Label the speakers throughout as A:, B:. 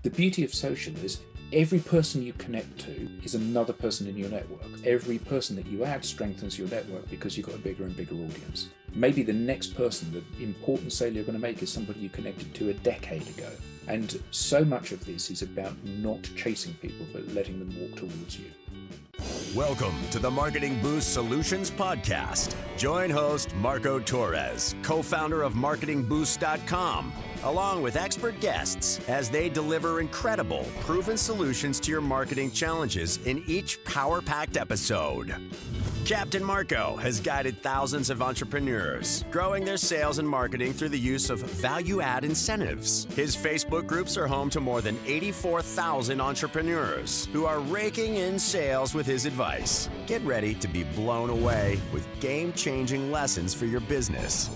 A: The beauty of social is every person you connect to is another person in your network. Every person that you add strengthens your network because you've got a bigger and bigger audience. Maybe the next person, the important sale you're going to make, is somebody you connected to a decade ago. And so much of this is about not chasing people, but letting them walk towards you.
B: Welcome to the Marketing Boost Solutions Podcast. Join host Marco Torres, co-founder of marketingboost.com, along with expert guests as they deliver incredible, proven solutions to your marketing challenges in each power-packed episode. Captain Marco has guided thousands of entrepreneurs, growing their sales and marketing through the use of value-add incentives. His Facebook groups are home to more than 84,000 entrepreneurs who are raking in sales with his advice. Get ready to be blown away with game-changing lessons for your business.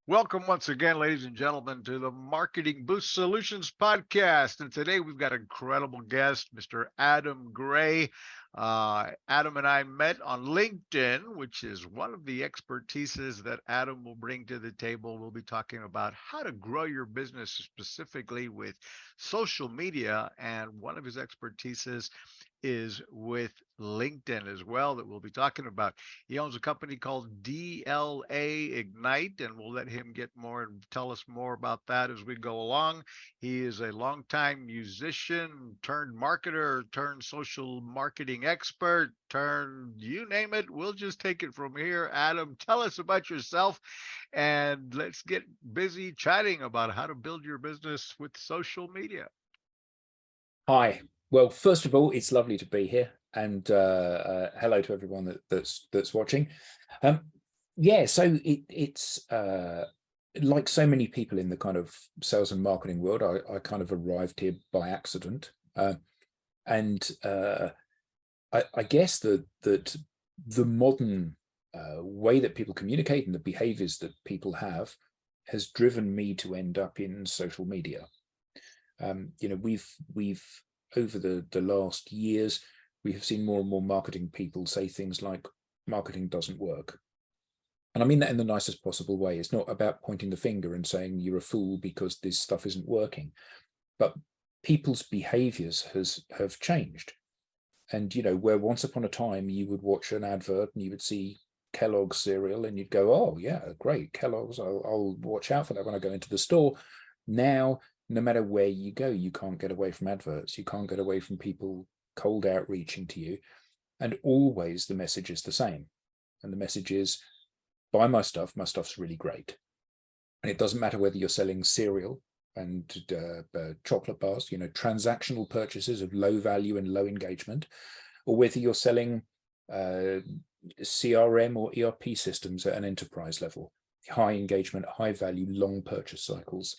C: Welcome once again, ladies and gentlemen, to the Marketing Boost Solutions Podcast. And today we've got an incredible guest, Mr. Adam Gray. Adam and I met on LinkedIn, which is one of the expertises that Adam will bring to the table. We'll be talking about how to grow your business specifically with social media. And one of his expertises is with LinkedIn as well that we'll be talking about. He owns a company called DLA Ignite, and we'll let him get more and tell us more about that as we go along. He is a longtime musician turned marketer turned social marketing expert turned you name it. We'll just take it from here. Adam, tell us about yourself, and let's get busy chatting about how to build your business with social media.
A: Hi. Well, first of all, it's lovely to be here, and hello to everyone that's watching. So it's like so many people in the kind of sales and marketing world, I kind of arrived here by accident, and I guess that the modern way that people communicate and the behaviors that people have has driven me to end up in social media. We've over the last years, we have seen more and more marketing people say things like, marketing doesn't work. And I mean that in the nicest possible way. It's not about pointing the finger and saying you're a fool because this stuff isn't working. But people's behaviors have changed. And, where once upon a time you would watch an advert and you would see Kellogg's cereal and you'd go, oh, yeah, great, Kellogg's, I'll watch out for that when I go into the store. Now, no matter where you go, you can't get away from adverts. You can't get away from people cold outreaching to you. And always the message is the same. And the message is, buy my stuff. My stuff's really great. And it doesn't matter whether you're selling cereal and chocolate bars, transactional purchases of low value and low engagement, or whether you're selling CRM or ERP systems at an enterprise level, high engagement, high value, long purchase cycles.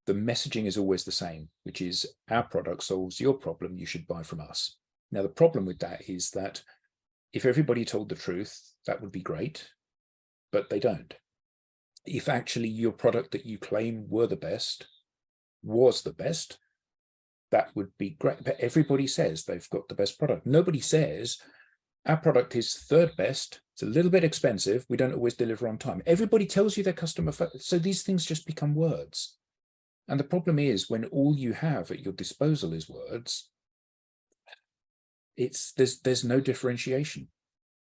A: The messaging is always the same, which is our product solves your problem, you should buy from us. Now, the problem with that is that if everybody told the truth, that would be great, but they don't. If actually your product that you claim was the best, that would be great. But everybody says they've got the best product. Nobody says our product is third best. It's a little bit expensive. We don't always deliver on time. Everybody tells you their customer. So these things just become words. And the problem is when all you have at your disposal is words, there's no differentiation.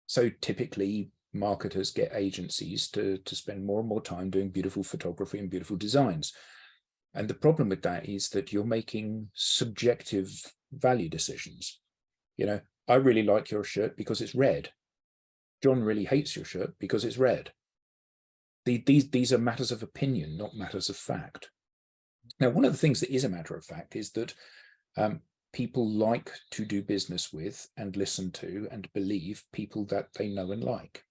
A: So typically marketers get agencies to spend more and more time doing beautiful photography and beautiful designs. And the problem with that is that you're making subjective value decisions. I really like your shirt because it's red. John really hates your shirt because it's red. These are matters of opinion, not matters of fact. Now, one of the things that is a matter of fact is that people like to do business with and listen to and believe people that they know and like.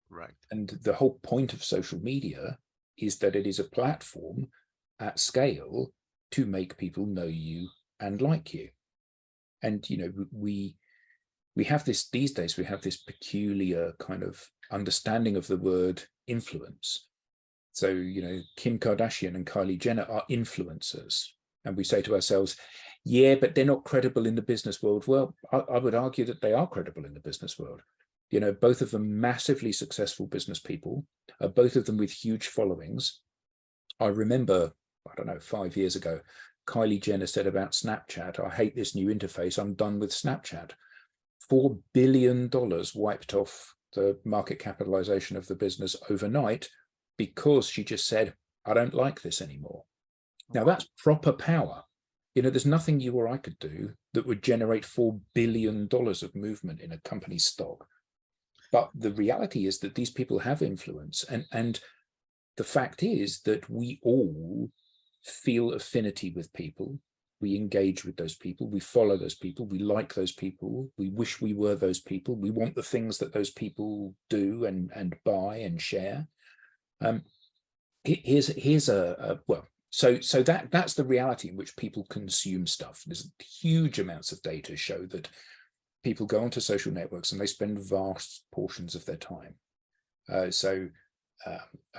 C: Right.
A: And the whole point of social media is that it is a platform at scale to make people know you and like you. And, we have this, these days, we have this peculiar kind of understanding of the word influence. So, Kim Kardashian and Kylie Jenner are influencers. And we say to ourselves, yeah, but they're not credible in the business world. Well, I would argue that they are credible in the business world. Both of them massively successful business people, both of them with huge followings. I remember I don't know, 5 years ago, Kylie Jenner said about Snapchat, I hate this new interface, I'm done with Snapchat. $4 billion wiped off the market capitalization of the business overnight because she just said, I don't like this anymore. Now that's proper power. There's nothing you or I could do that would generate $4 billion of movement in a company's stock. But the reality is that these people have influence. And the fact is that we all feel affinity with people. We engage with those people. We follow those people. We like those people. We wish we were those people. We want the things that those people do and buy and share. Here's a well, so that's the reality in which people consume stuff. There's huge amounts of data show that people go onto social networks and they spend vast portions of their time. A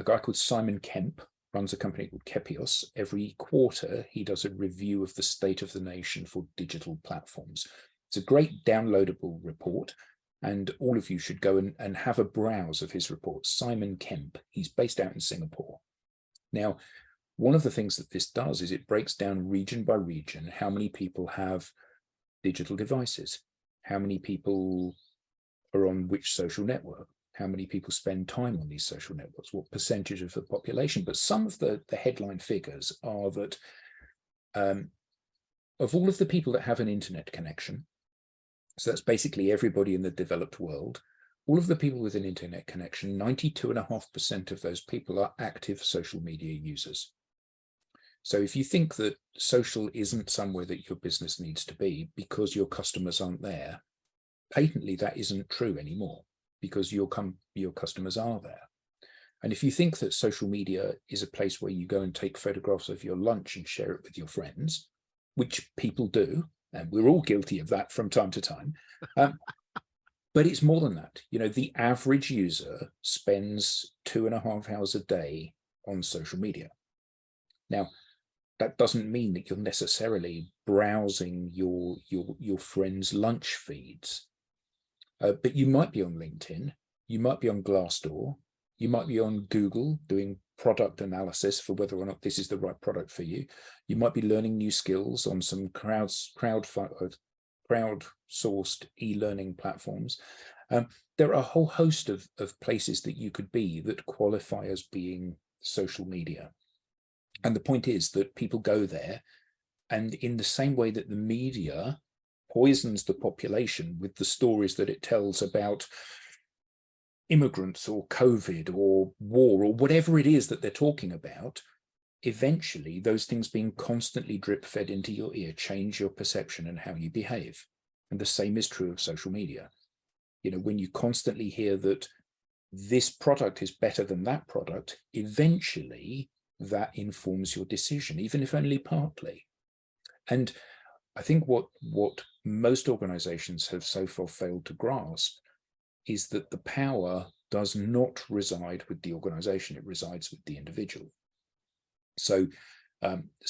A: guy called Simon Kemp runs a company called Kepios. Every quarter, he does a review of the state of the nation for digital platforms. It's a great downloadable report, and all of you should go and have a browse of his report. Simon Kemp, he's based out in Singapore. Now, one of the things that this does is it breaks down region by region how many people have digital devices, how many people are on which social network, how many people spend time on these social networks, what percentage of the population. But some of the headline figures are that of all of the people that have an internet connection, so that's basically everybody in the developed world, all of the people with an internet connection, 92.5% of those people are active social media users. So if you think that social isn't somewhere that your business needs to be because your customers aren't there, patently that isn't true anymore, because your customers are there. And if you think that social media is a place where you go and take photographs of your lunch and share it with your friends, which people do, and we're all guilty of that from time to time, but it's more than that. The average user spends 2.5 hours a day on social media. Now, that doesn't mean that you're necessarily browsing your friends' lunch feeds. But you might be on LinkedIn, you might be on Glassdoor, you might be on Google doing product analysis for whether or not this is the right product for you. You might be learning new skills on some crowdsourced e-learning platforms. There are a whole host of places that you could be that qualify as being social media. And the point is that people go there, and in the same way that the media poisons the population with the stories that it tells about immigrants or COVID or war or whatever it is that they're talking about, eventually those things being constantly drip fed into your ear change your perception and how you behave. And the same is true of social media. When you constantly hear that this product is better than that product, eventually that informs your decision, even if only partly. And I think what most organizations have so far failed to grasp is that the power does not reside with the organization, it resides with the individual. So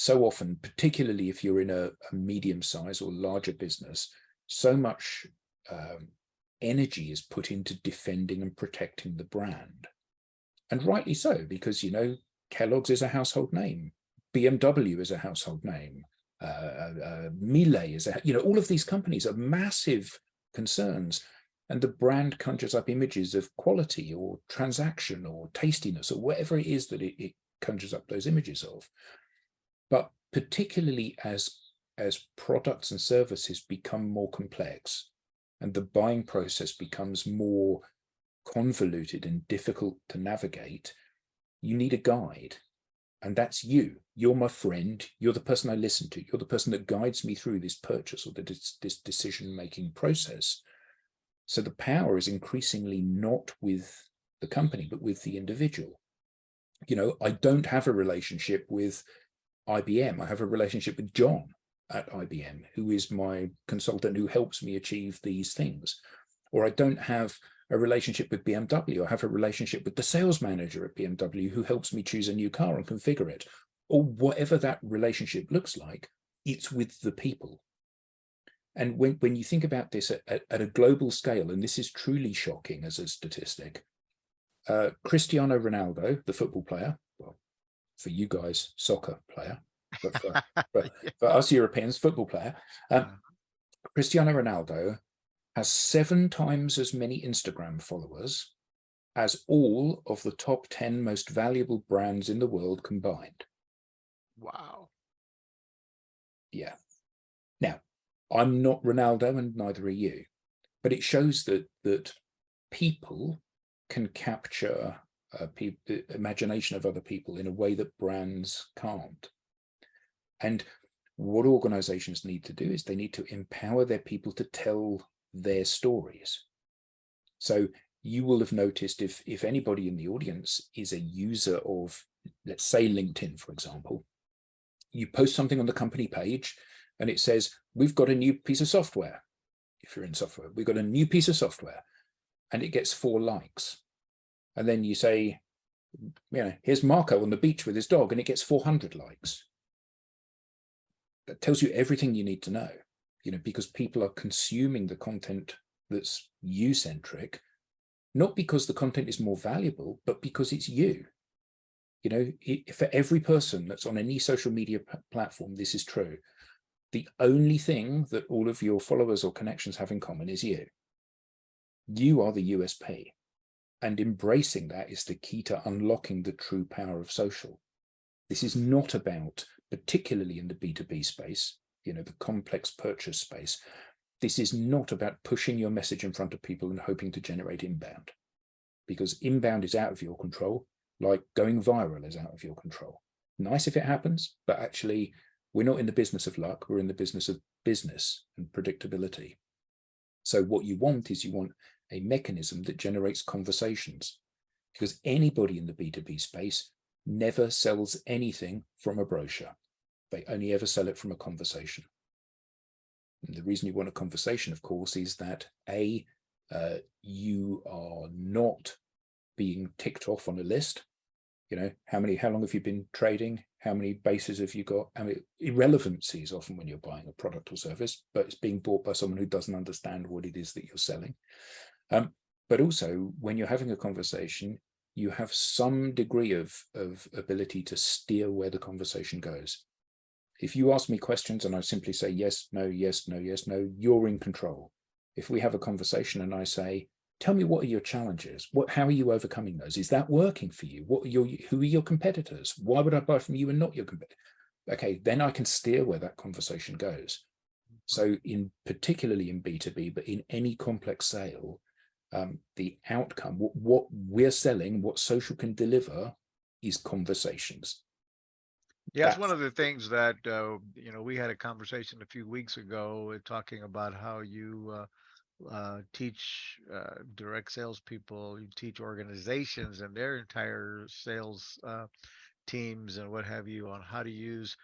A: often, particularly if you're in a medium-sized or larger business, so much energy is put into defending and protecting the brand. And rightly so, because, Kellogg's is a household name, BMW is a household name, Miele is all of these companies are massive concerns, and the brand conjures up images of quality or transaction or tastiness or whatever it is that it conjures up those images of. But particularly as products and services become more complex and the buying process becomes more convoluted and difficult to navigate, you need a guide. And that's you. You're my friend. You're the person I listen to. You're the person that guides me through this purchase or this decision-making process. So the power is increasingly not with the company, but with the individual. I don't have a relationship with IBM. I have a relationship with John at IBM, who is my consultant who helps me achieve these things. Or I don't have a relationship with BMW. I have a relationship with the sales manager at BMW who helps me choose a new car and configure it. Or whatever that relationship looks like, it's with the people. And when you think about this at a global scale, and this is truly shocking as a statistic, Cristiano Ronaldo, the football player, well, for you guys, soccer player, but for us Europeans, football player. Cristiano Ronaldo has 7 times as many Instagram followers as all of the top 10 most valuable brands in the world combined.
C: Wow.
A: Yeah. Now, I'm not Ronaldo and neither are you, but it shows that people can capture the imagination of other people in a way that brands can't. And what organizations need to do is they need to empower their people to tell their stories. So you will have noticed if anybody in the audience is a user of, let's say, LinkedIn, for example, you post something on the company page and it says, we've got a new piece of software. If you're in software, we've got a new piece of software, and it gets 4 likes. And then you say, here's Marco on the beach with his dog, and it gets 400 likes. That tells you everything you need to know, because people are consuming the content that's you-centric, not because the content is more valuable, but because it's you. For every person that's on any social media platform, this is true. The only thing that all of your followers or connections have in common is you. You are the USP. And embracing that is the key to unlocking the true power of social. This is not about, particularly in the B2B space, the complex purchase space, this is not about pushing your message in front of people and hoping to generate inbound. Because inbound is out of your control, like going viral is out of your control. Nice if it happens, but actually we're not in the business of luck, we're in the business of business and predictability. So what you want is a mechanism that generates conversations, because anybody in the B2B space never sells anything from a brochure. They only ever sell it from a conversation. And the reason you want a conversation, of course, is that you are not being ticked off on a list. How long have you been trading? How many bases have you got? Irrelevancy is often when you're buying a product or service, but it's being bought by someone who doesn't understand what it is that you're selling. But also, when you're having a conversation, you have some degree of ability to steer where the conversation goes. If you ask me questions and I simply say yes, no, yes, no, yes, no, you're in control. If we have a conversation and I say, tell me, what are your challenges? How are you overcoming those? Is that working for you? Who are your competitors? Why would I buy from you and not your competitor? Okay, then I can steer where that conversation goes. So particularly in B2B, but in any complex sale, the outcome, what we're selling, what social can deliver, is conversations.
C: Yeah, it's one of the things that, we had a conversation a few weeks ago talking about how you teach direct salespeople, you teach organizations and their entire sales teams and what have you on how to use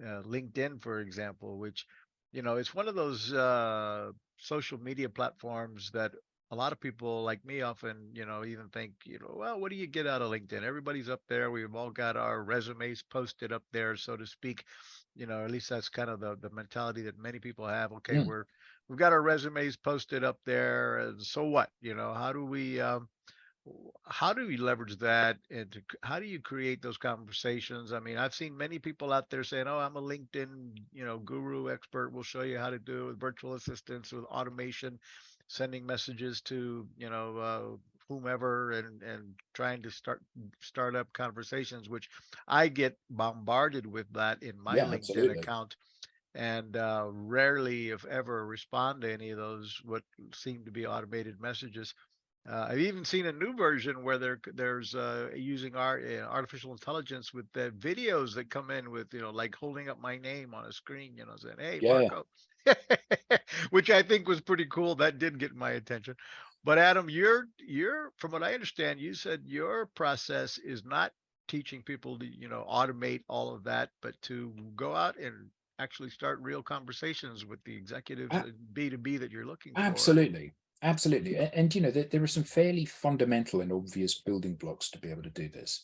C: LinkedIn, for example, which, it's one of those social media platforms that a lot of people like me often, even think, well, what do you get out of LinkedIn? Everybody's up there. We've all got our resumes posted up there, so to speak. At least that's kind of the mentality that many people have. Okay, we've got our resumes posted up there, and so what? How do we leverage that, and how do you create those conversations? I've seen many people out there saying, oh, I'm a LinkedIn, guru expert. We'll show you how to do it with virtual assistants, with automation, sending messages to, whomever, and trying to start up conversations, which I get bombarded with that in my LinkedIn
A: absolutely.
C: account. And rarely, if ever, respond to any of those what seem to be automated messages. I've even seen a new version where there's using artificial intelligence with the videos that come in with, like holding up my name on a screen, saying, hey, Marco, which I think was pretty cool. That did get my attention. But Adam, you're from what I understand, you said your process is not teaching people to, automate all of that, but to go out and actually start real conversations with the executives B2B that you're looking for.
A: Absolutely. And there are some fairly fundamental and obvious building blocks to be able to do this.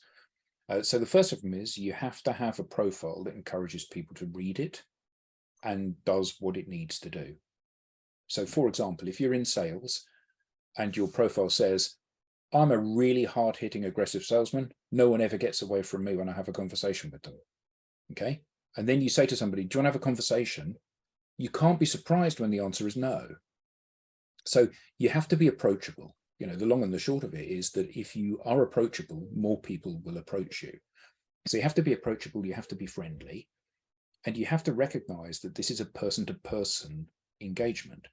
A: So the first of them is you have to have a profile that encourages people to read it and does what it needs to do. So for example, if you're in sales and your profile says, I'm a really hard-hitting, aggressive salesman. No one ever gets away from me when I have a conversation with them. Okay. And then you say to somebody, do you want to have a conversation? You can't be surprised when the answer is no. So you have to be approachable. The long and the short of it is that if you are approachable, more people will approach you. So you have to be approachable, you have to be friendly, and you have to recognize that this is a person-to-person engagement.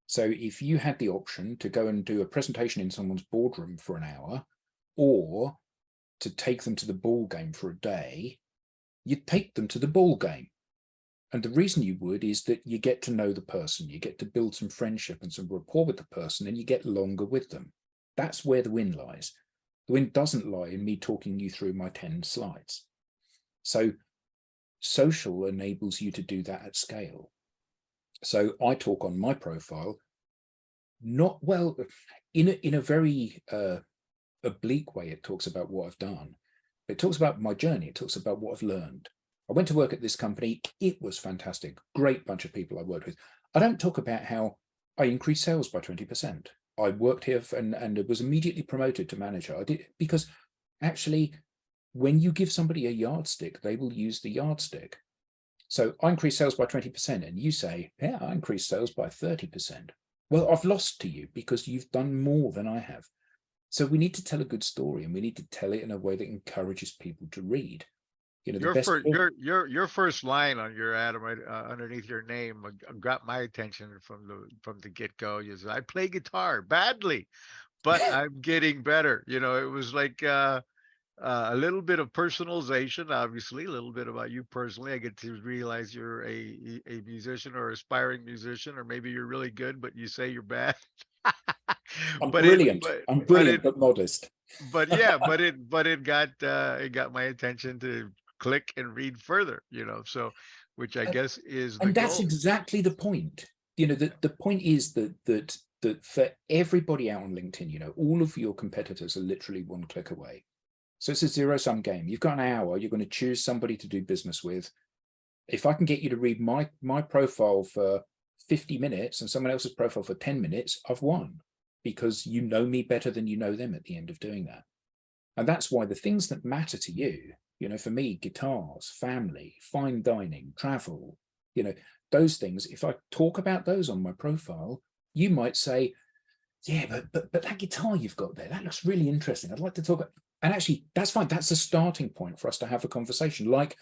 A: So if you had the option to go and do a presentation in someone's boardroom for an hour, or to take them to the ball game for a day, you'd take them to the ball game. And the reason you would is that you get to know the person, you get to build some friendship and some rapport with the person, and you get longer with them. That's where the win lies. The win doesn't lie in me talking you through my 10 slides. So social enables you to do that at scale. So I talk on my profile, not well, in a very oblique way. It talks about what I've done. It talks about my journey. It talks about what I've learned. I went to work at this company. It was fantastic. Great bunch of people I worked with. I don't talk about how I increased sales by 20%. I worked here and was immediately promoted to manager. I did, because actually, when you give somebody a yardstick, they will use the yardstick. So I increased sales by 20%, and you say, yeah, I increased sales by 30%. Well, I've lost to you because you've done more than I have. So we need to tell a good story, and we need to tell it in a way that encourages people to read.
C: Your first line on your Adam underneath your name got my attention from the get-go. Is I play guitar badly, but I'm getting better. It was like a little bit of personalization, obviously, a little bit about you personally. I get to realize you're a musician or aspiring musician, or maybe you're really good, but you say you're bad.
A: I'm brilliant. I'm brilliant, but modest.
C: But yeah, but it got my attention to click and read further, so which I guess is the
A: and that's
C: goal.
A: Exactly the point. The point is that for everybody out on LinkedIn, all of your competitors are literally one click away. So it's a zero-sum game. You've got an hour, you're going to choose somebody to do business with. If I can get you to read my profile for 50 minutes and someone else's profile for 10 minutes, I've won, because you know me better than you know them at the end of doing that. And that's why the things that matter to you, for me, guitars, family, fine dining, travel, those things, if I talk about those on my profile, you might say, yeah, but that guitar you've got there, that looks really interesting. I'd like to talk. And actually, that's fine. That's a starting point for us to have a conversation. Like,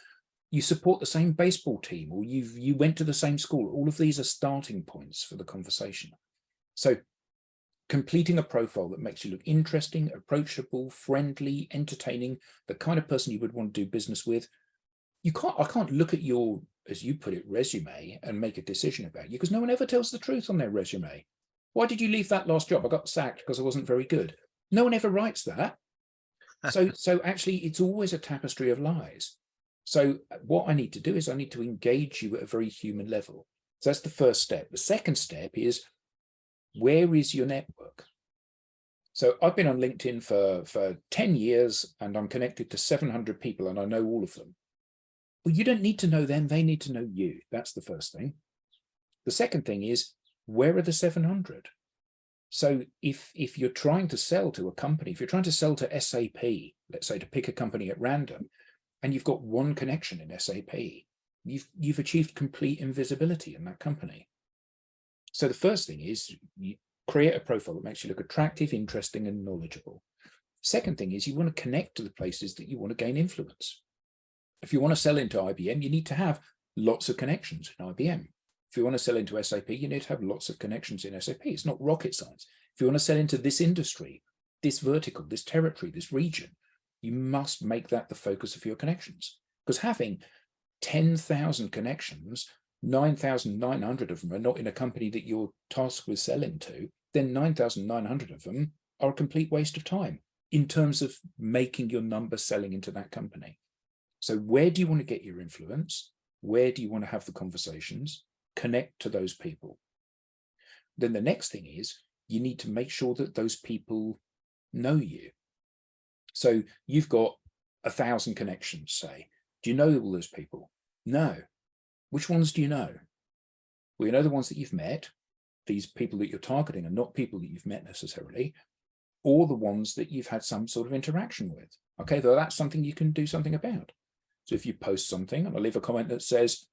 A: you support the same baseball team, or you went to the same school. All of these are starting points for the conversation. So completing a profile that makes you look interesting, approachable, friendly, entertaining, the kind of person you would want to do business with. I can't look at your, as you put it, resume and make a decision about you, because no one ever tells the truth on their resume. Why did you leave that last job? I got sacked because I wasn't very good. No one ever writes that. So actually, it's always a tapestry of lies. So what I need to do is I need to engage you at a very human level. So that's the first step. The second step is, where is your network? So I've been on LinkedIn for 10 years, and I'm connected to 700 people, and I know all of them. Well, you don't need to know them. They need to know you. That's the first thing. The second thing is, where are the 700? So if you're trying to sell to a company, if you're trying to sell to SAP, let's say, to pick a company at random, and you've got one connection in SAP, you've achieved complete invisibility in that company. So the first thing is, you create a profile that makes you look attractive, interesting, and knowledgeable. Second thing is, you want to connect to the places that you want to gain influence. If you want to sell into IBM, you need to have lots of connections in IBM. If you want to sell into SAP, you need to have lots of connections in SAP. It's not rocket science. If you want to sell into this industry, this vertical, this territory, this region, you must make that the focus of your connections. Because having 10,000 connections, 9,900 of them are not in a company that you're tasked with selling to, then 9,900 of them are a complete waste of time in terms of making your number selling into that company. So where do you want to get your influence? Where do you want to have the conversations? Connect to those people. Then the next thing is, you need to make sure that those people know you. So you've got 1,000 connections, say. Do you know all those people? No. Which ones do you know? Well, you know the ones that you've met. These people that you're targeting are not people that you've met necessarily. or the ones that you've had some sort of interaction with. Okay, though that's something you can do something about. So if you post something and I leave a comment that says,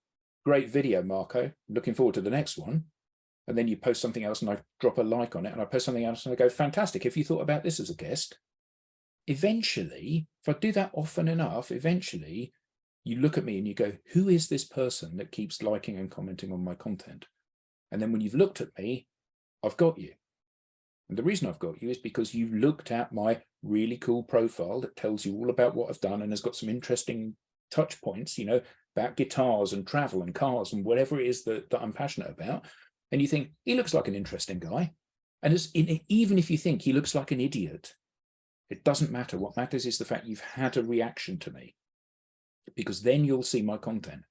A: great video, Marco, looking forward to the next one, and then you post something else and I drop a like on it, and I post something else and I go, fantastic, if you thought about this as a guest, eventually, if I do that often enough, eventually you look at me and you go, who is this person that keeps liking and commenting on my content? And then when you've looked at me, I've got you. And the reason I've got you is because you've looked at my really cool profile that tells you all about what I've done and has got some interesting touch points, you know, about guitars and travel and cars and whatever it is that I'm passionate about. And you think, he looks like an interesting guy. And even if you think he looks like an idiot, it doesn't matter. What matters is the fact you've had a reaction to me, because then you'll see my content.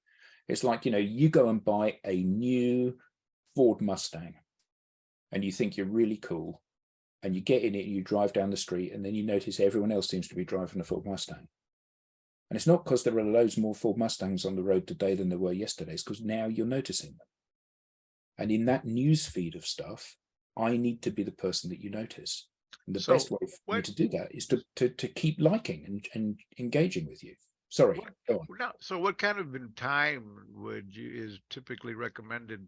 A: It's like, you know, you go and buy a new Ford Mustang and you think you're really cool, and you get in it and you drive down the street, and then you notice everyone else seems to be driving a Ford Mustang. And it's not because there are loads more Ford Mustangs on the road today than there were yesterday. It's because now you're noticing them. And in that news feed of stuff, I need to be the person that you notice. And the best way for me to do that is to keep liking and engaging with you. Sorry, go on.
C: Now, so what kind of time is typically recommended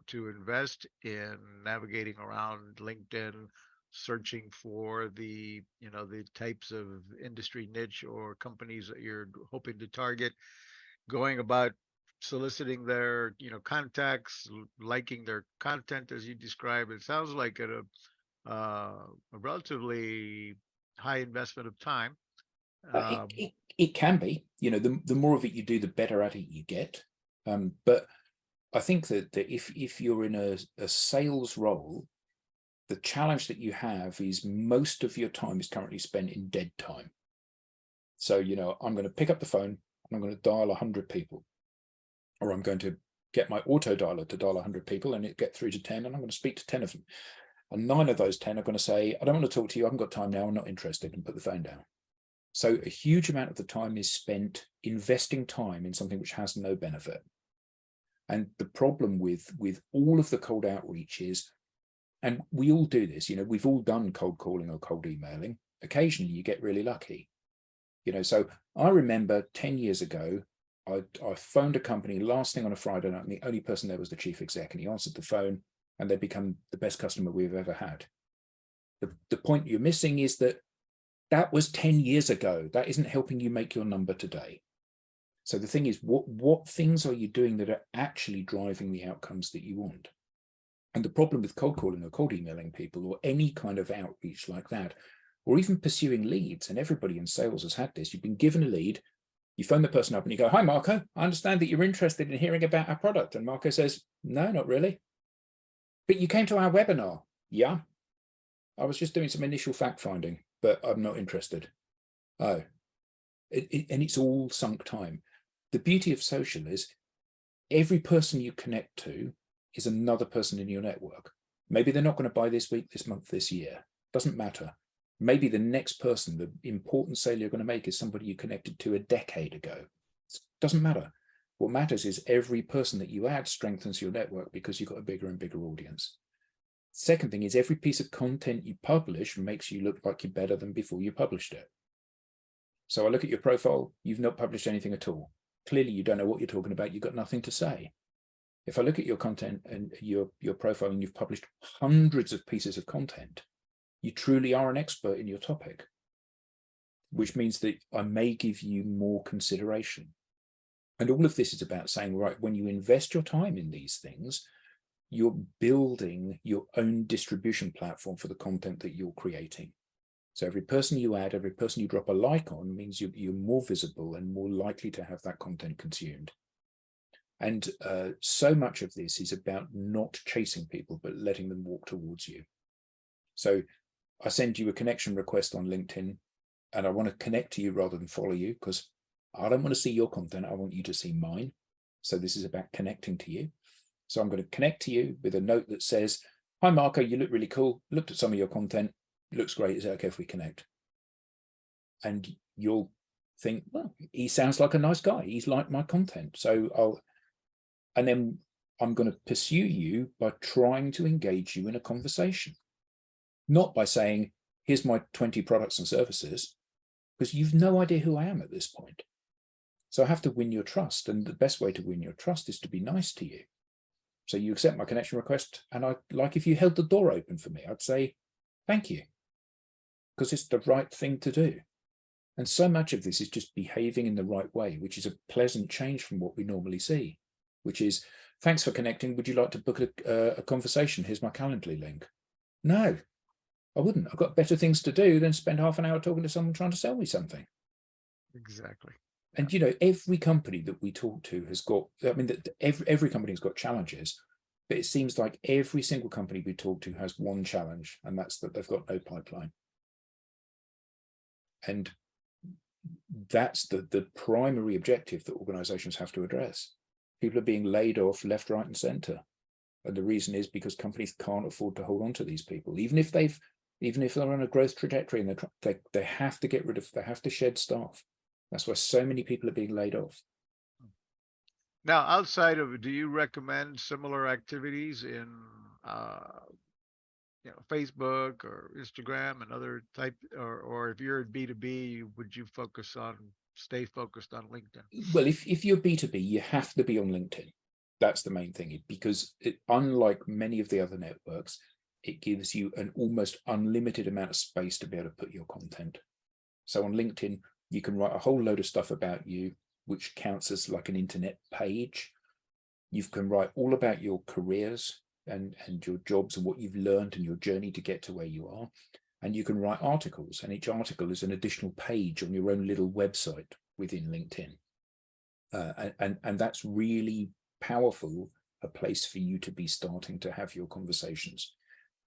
C: to invest in navigating around LinkedIn, searching for the types of industry niche or companies that you're hoping to target, going about soliciting their contacts, liking their content as you describe? It sounds like a relatively high investment of time.
A: It can be, the more of it you do, the better at it you get. But I think that if you're in a sales role, the challenge that you have is most of your time is currently spent in dead time. So, I'm going to pick up the phone and I'm going to dial 100 people, or I'm going to get my auto dialer to dial 100 people and it get through to 10, and I'm going to speak to 10 of them. And 9 of those 10 are going to say, I don't want to talk to you. I haven't got time now. I'm not interested, and put the phone down. So a huge amount of the time is spent investing time in something which has no benefit. And the problem with all of the cold outreach is, and we all do this, we've all done cold calling or cold emailing. Occasionally you get really lucky. So I remember 10 years ago, I phoned a company last thing on a Friday night, and the only person there was the chief exec, and he answered the phone, and they become the best customer we've ever had. The point you're missing is that was 10 years ago. That isn't helping you make your number today. So the thing is, what things are you doing that are actually driving the outcomes that you want? And the problem with cold calling or cold emailing people, or any kind of outreach like that, or even pursuing leads, and everybody in sales has had this, you've been given a lead, you phone the person up and you go, hi, Marco, I understand that you're interested in hearing about our product. And Marco says, no, not really. But you came to our webinar. Yeah, I was just doing some initial fact finding, but I'm not interested. Oh, and it's all sunk time. The beauty of social is every person you connect to is another person in your network. Maybe they're not going to buy this week, this month, this year. Doesn't matter. Maybe the next person, the important sale you're going to make, is somebody you connected to a decade ago. Doesn't matter. What matters is every person that you add strengthens your network because you've got a bigger and bigger audience. Second thing is, every piece of content you publish makes you look like you're better than before you published it. So I look at your profile, you've not published anything at all. Clearly you don't know what you're talking about, you've got nothing to say. If I look at your content and your profile, and you've published hundreds of pieces of content, you truly are an expert in your topic, which means that I may give you more consideration. And all of this is about saying, right, when you invest your time in these things, you're building your own distribution platform for the content that you're creating. So every person you add, every person you drop a like on, means you're more visible and more likely to have that content consumed. And so much of this is about not chasing people, but letting them walk towards you. So I send you a connection request on LinkedIn, and I want to connect to you rather than follow you, because I don't want to see your content. I want you to see mine. So this is about connecting to you. So I'm going to connect to you with a note that says, hi, Marco, you look really cool. Looked at some of your content. Looks great. Is it okay if we connect? And you'll think, well, he sounds like a nice guy. He's like my content. So and then I'm going to pursue you by trying to engage you in a conversation. Not by saying, here's my 20 products and services, because you've no idea who I am at this point. So I have to win your trust. And the best way to win your trust is to be nice to you. So you accept my connection request. And if you held the door open for me, I'd say, thank you, because it's the right thing to do. And so much of this is just behaving in the right way, which is a pleasant change from what we normally see, which is, thanks for connecting. Would you like to book a conversation? Here's my Calendly link. No, I wouldn't. I've got better things to do than spend half an hour talking to someone trying to sell me something.
C: Exactly.
A: And, you know, every company that we talk to has got, I mean, every company has got challenges, but it seems like every single company we talk to has one challenge, and that's that they've got no pipeline. And that's the primary objective that organizations have to address. People are being laid off left, right, and center. And the reason is because companies can't afford to hold on to these people, even if they're on a growth trajectory, and they have to get rid of, they have to shed staff. That's why so many people are being laid off.
C: Now, outside of it, do you recommend similar activities in Facebook or Instagram and other type, or if you're in B2B, would you stay focused on LinkedIn?
A: Well, if you're B2B, you have to be on LinkedIn. That's the main thing, because unlike many of the other networks, it gives you an almost unlimited amount of space to be able to put your content. So on LinkedIn, you can write a whole load of stuff about you, which counts as like an internet page. You can write all about your careers and your jobs and what you've learned and your journey to get to where you are. And you can write articles, and each article is an additional page on your own little website within LinkedIn. And that's really powerful, a place for you to be starting to have your conversations.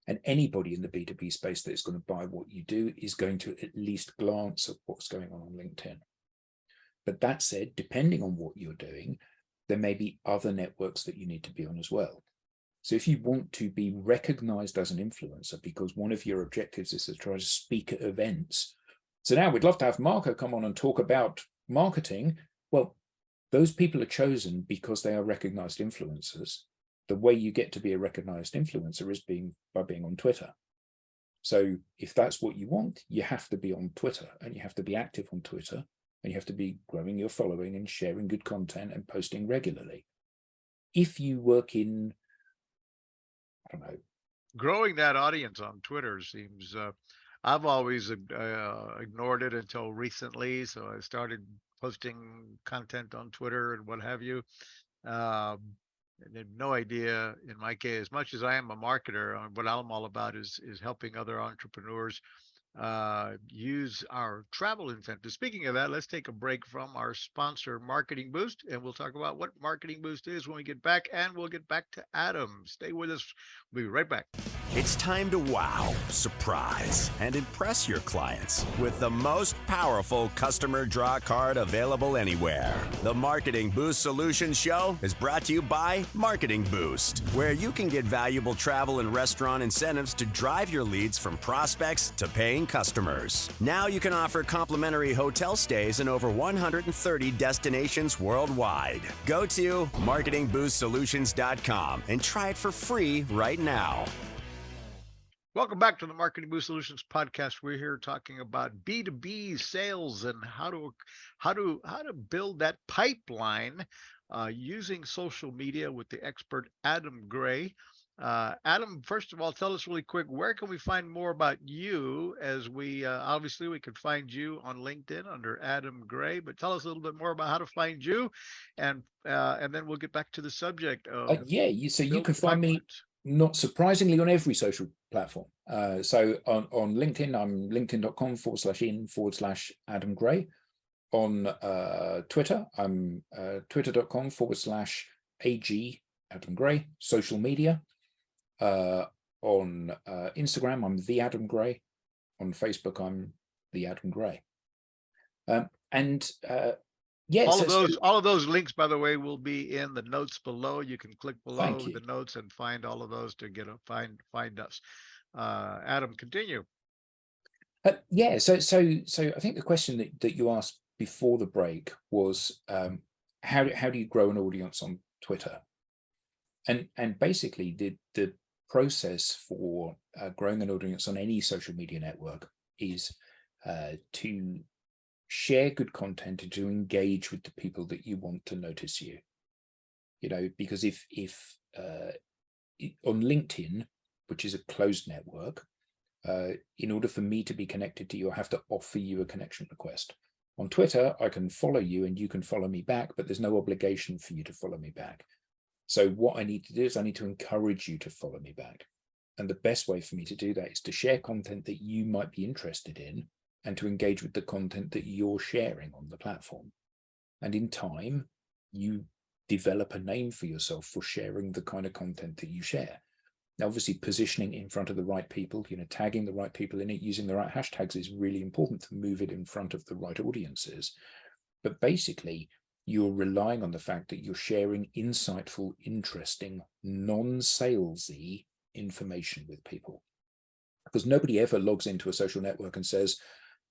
A: And anybody in the B2B space that is going to buy what you do is going to at least glance at what's going on LinkedIn. But that said, depending on what you're doing, there may be other networks that you need to be on as well. So if you want to be recognized as an influencer, because one of your objectives is to try to speak at events. So now we'd love to have Marco come on and talk about marketing. Well, those people are chosen because they are recognized influencers. The way you get to be a recognized influencer is by being on Twitter. So if that's what you want, you have to be on Twitter, and you have to be active on Twitter, and you have to be growing your following and sharing good content and posting regularly. If you work in, I don't know,
C: growing that audience on Twitter seems, I've always ignored it until recently. So I started posting content on Twitter and what have you. And had no idea, in my case, as much as I am a marketer, what I'm all about is helping other entrepreneurs use our travel incentives. Speaking of that, let's take a break from our sponsor, Marketing Boost, and we'll talk about what Marketing Boost is when we get back, and we'll get back to Adam. Stay with us. We'll be right back.
B: It's time to wow, surprise, and impress your clients with the most powerful customer draw card available anywhere. The Marketing Boost Solutions Show is brought to you by Marketing Boost, where you can get valuable travel and restaurant incentives to drive your leads from prospects to paying customers. Now you can offer complimentary hotel stays in over 130 destinations worldwide. Go to marketingboostsolutions.com and try it for free right now.
C: Welcome back to the Marketing Boost Solutions podcast. We're here talking about B2B sales and how to build that pipeline using social media with the expert Adam Gray. Adam, first of all, tell us really quick, where can we find more about you? As we obviously we can find you on LinkedIn under Adam Gray, but tell us a little bit more about how to find you, and then we'll get back to the subject of
A: you can find me, not surprisingly, on every social platform. So on LinkedIn, I'm linkedin.com/in/Adam Gray. On Twitter, I'm twitter.com/AG Adam Gray. Social media. On Instagram, I'm the Adam Gray. On Facebook, I'm the Adam Gray.
C: All of those links, by the way, will be in the notes below. You can click below the notes and find all of those to find us. Adam, continue.
A: So I think the question that you asked before the break was how do you grow an audience on Twitter? And basically the process for growing an audience on any social media network is to share good content and to engage with the people that you want to notice you. Because if on LinkedIn, which is a closed network, in order for me to be connected to you, I have to offer you a connection request. On Twitter, I can follow you and you can follow me back, but there's no obligation for you to follow me back. So what I need to do is I need to encourage you to follow me back. And the best way for me to do that is to share content that you might be interested in and to engage with the content that you're sharing on the platform. And in time, you develop a name for yourself for sharing the kind of content that you share. Now, obviously, positioning in front of the right people, tagging the right people in it, using the right hashtags is really important to move it in front of the right audiences. But basically, you're relying on the fact that you're sharing insightful, interesting, non-salesy information with people. Because nobody ever logs into a social network and says,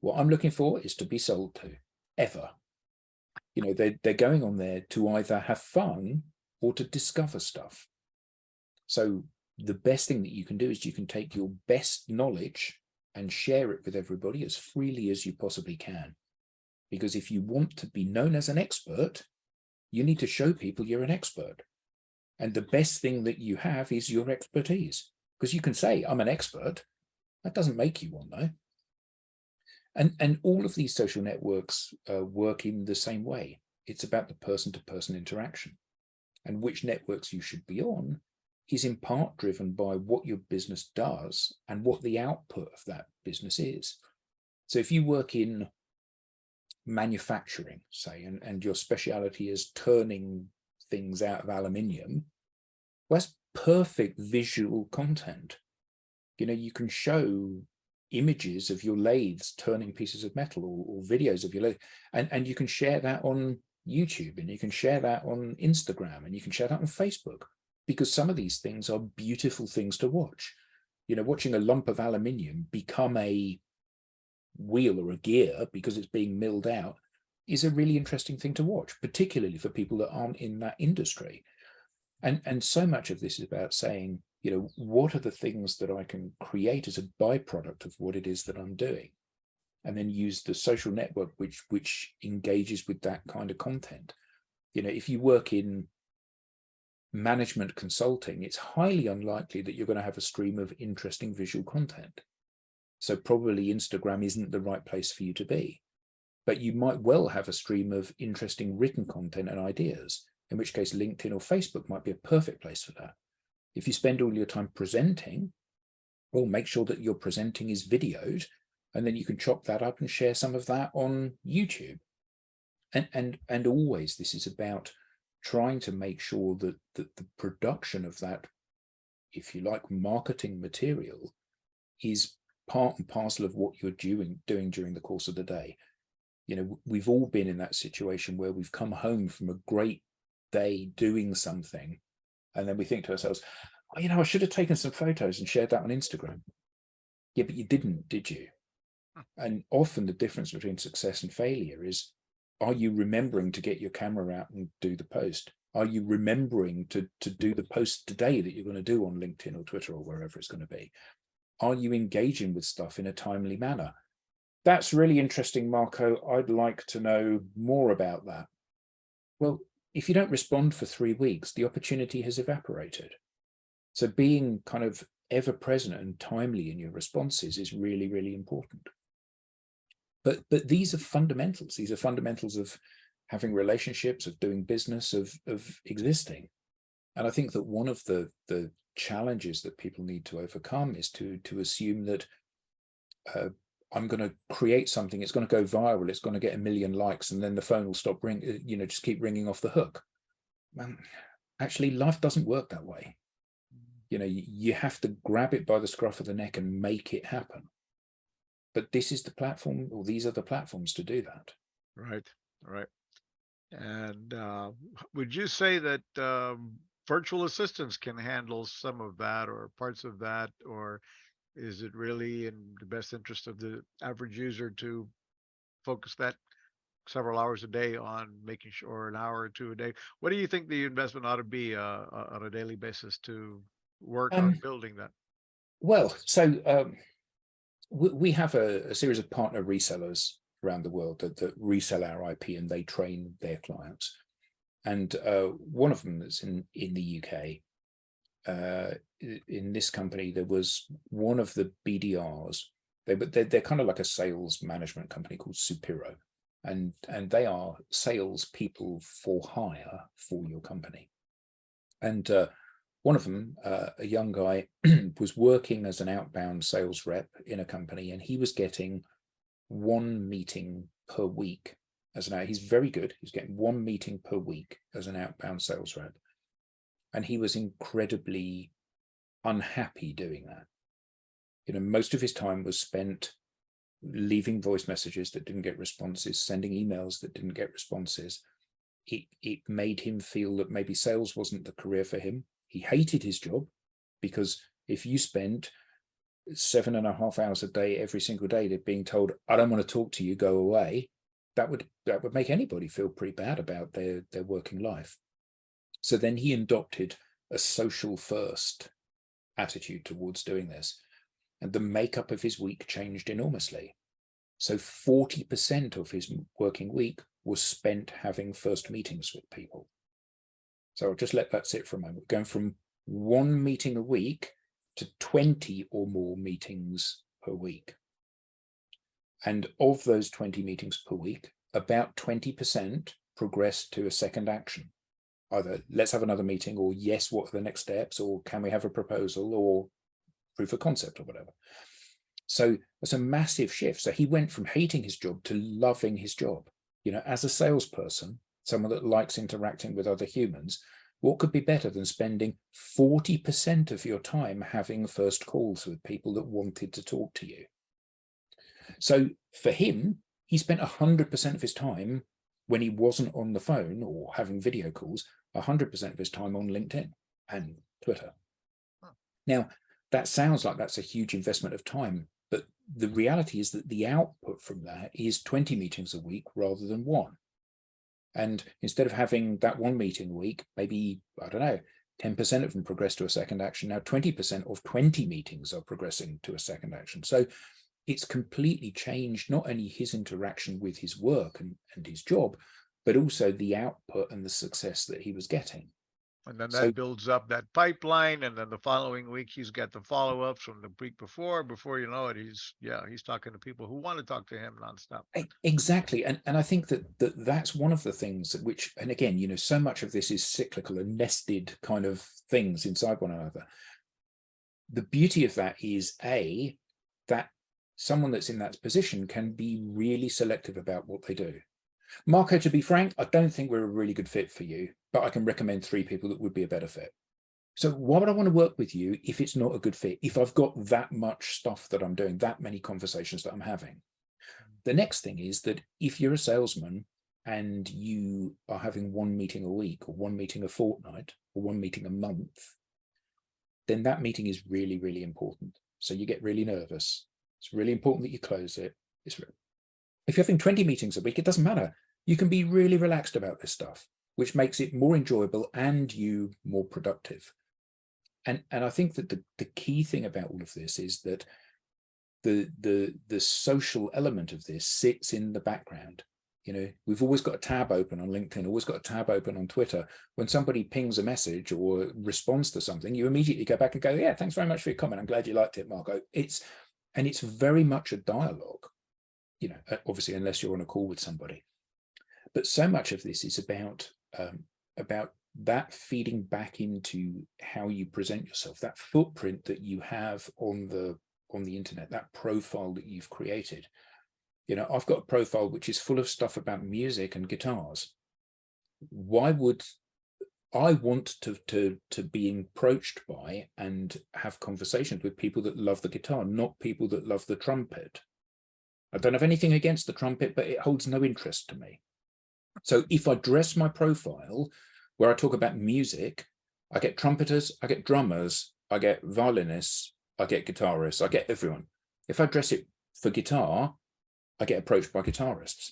A: what I'm looking for is to be sold to, ever. They're going on there to either have fun or to discover stuff. So the best thing that you can do is you can take your best knowledge and share it with everybody as freely as you possibly can. Because if you want to be known as an expert, you need to show people you're an expert. And the best thing that you have is your expertise. Because you can say, I'm an expert. That doesn't make you one, though. And all of these social networks work in the same way. It's about the person-to-person interaction. And which networks you should be on is in part driven by what your business does and what the output of that business is. So if you work in manufacturing, say, and your speciality is turning things out of aluminium, well, that's perfect visual content. You can show images of your lathes turning pieces of metal or videos of your lathe, and you can share that on YouTube, and you can share that on Instagram, and you can share that on Facebook, because some of these things are beautiful things to watch. Watching a lump of aluminium become a wheel or a gear because it's being milled out is a really interesting thing to watch, particularly for people that aren't in that industry. And so much of this is about saying, what are the things that I can create as a byproduct of what it is that I'm doing? And then use the social network which engages with that kind of content. If you work in management consulting, it's highly unlikely that you're going to have a stream of interesting visual content. So probably Instagram isn't the right place for you to be. But you might well have a stream of interesting written content and ideas, in which case LinkedIn or Facebook might be a perfect place for that. If you spend all your time presenting, well, make sure that your presenting is videoed, and then you can chop that up and share some of that on YouTube. And always this is about trying to make sure that the production of that, if you like, marketing material is part and parcel of what you're doing during the course of the day. We've all been in that situation where we've come home from a great day doing something, and then we think to ourselves, oh, I should have taken some photos and shared that on Instagram. Yeah, but you didn't, did you? And often the difference between success and failure is, are you remembering to get your camera out and do the post? Are you remembering to do the post today that you're going to do on LinkedIn or Twitter or wherever it's going to be? Are you engaging with stuff in a timely manner? That's really interesting, Marco. I'd like to know more about that. Well, if you don't respond for 3 weeks, the opportunity has evaporated. So being kind of ever present and timely in your responses is really, really important. But these are fundamentals. These are fundamentals of having relationships, of doing business, of existing. And I think that one of the challenges that people need to overcome is to assume that I'm going to create something, it's going to go viral, it's going to get 1 million likes, and then the phone will stop ringing, just keep ringing off the hook. Actually, life doesn't work that way. You have to grab it by the scruff of the neck and make it happen. But this is the platform, or these are the platforms to do that.
C: Right. And would you say that virtual assistants can handle some of that or parts of that, or is it really in the best interest of the average user to focus that several hours a day on making sure, an hour or two a day? What do you think the investment ought to be on a daily basis to work on building that?
A: Well, so we have a series of partner resellers around the world that resell our IP, and they train their clients. And one of them that's in the UK, in this company, there was one of the BDRs. They're kind of like a sales management company called Supiro, and they are sales people for hire for your company. And one of them, a young guy, was working as an outbound sales rep in a company, and he was getting one meeting per week. He's very good. He's getting one meeting per week as an outbound sales rep. And he was incredibly unhappy doing that. You know, most of his time was spent leaving voice messages that didn't get responses, sending emails that didn't get responses. It made him feel that maybe sales wasn't the career for him. He hated his job, because if you spent 7.5 hours a day, every single day, they're being told, I don't want to talk to you, go away, that would make anybody feel pretty bad about their working life. So then he adopted a social first attitude towards doing this, and the makeup of his week changed enormously. So 40% of his working week was spent having first meetings with people. So I'll just let that sit for a moment. Going from one meeting a week to 20 or more meetings per week. And of those 20 meetings per week, about 20% progressed to a second action. Either let's have another meeting, or yes, what are the next steps, or can we have a proposal, or proof of concept, or whatever. So it's a massive shift. So he went from hating his job to loving his job. You know, as a salesperson, someone that likes interacting with other humans, what could be better than spending 40% of your time having first calls with people that wanted to talk to you? So for him, he spent 100% of his time, when he wasn't on the phone or having video calls, 100% of his time on LinkedIn and Twitter. Now, that sounds like that's a huge investment of time, but the reality is that the output from that is 20 meetings a week rather than one. And instead of having that one meeting a week, maybe, I don't know, 10% of them progress to a second action. Now 20% of 20 meetings are progressing to a second action. So it's completely changed not only his interaction with his work and his job, but also the output and the success that he was getting.
C: And then that builds up that pipeline, and then the following week he's got the follow-ups from the week before. Before you know it, he's talking to people who want to talk to him nonstop.
A: Exactly, and I think that's one of the things which, and again, you know, so much of this is cyclical and nested kind of things inside one another. The beauty of that is that someone that's in that position can be really selective about what they do. Marco, to be frank, I don't think we're a really good fit for you, but I can recommend 3 people that would be a better fit. So why would I want to work with you if it's not a good fit, if I've got that much stuff that I'm doing, that many conversations that I'm having? The next thing is that if you're a salesman and you are having one meeting a week, or one meeting a fortnight, or one meeting a month, then that meeting is really, really important. So you get really nervous. It's really important that you close it. If you're having 20 meetings a week, it doesn't matter. You can be really relaxed about this stuff, which makes it more enjoyable and you more productive. And I think that the key thing about all of this is that the social element of this sits in the background. You know, we've always got a tab open on LinkedIn, always got a tab open on Twitter. When somebody pings a message or responds to something, you immediately go back and go, yeah, thanks very much for your comment. I'm glad you liked it, Marco. It's very much a dialogue, you know, obviously, unless you're on a call with somebody. But so much of this is about that feeding back into how you present yourself, that footprint that you have on the internet, that profile that you've created. You know, I've got a profile which is full of stuff about music and guitars. Why would I want to be approached by and have conversations with people that love the guitar, not people that love the trumpet? I don't have anything against the trumpet, but it holds no interest to me. So if I dress my profile where I talk about music, I get trumpeters, I get drummers, I get violinists, I get guitarists, I get everyone. If I dress it for guitar, I get approached by guitarists.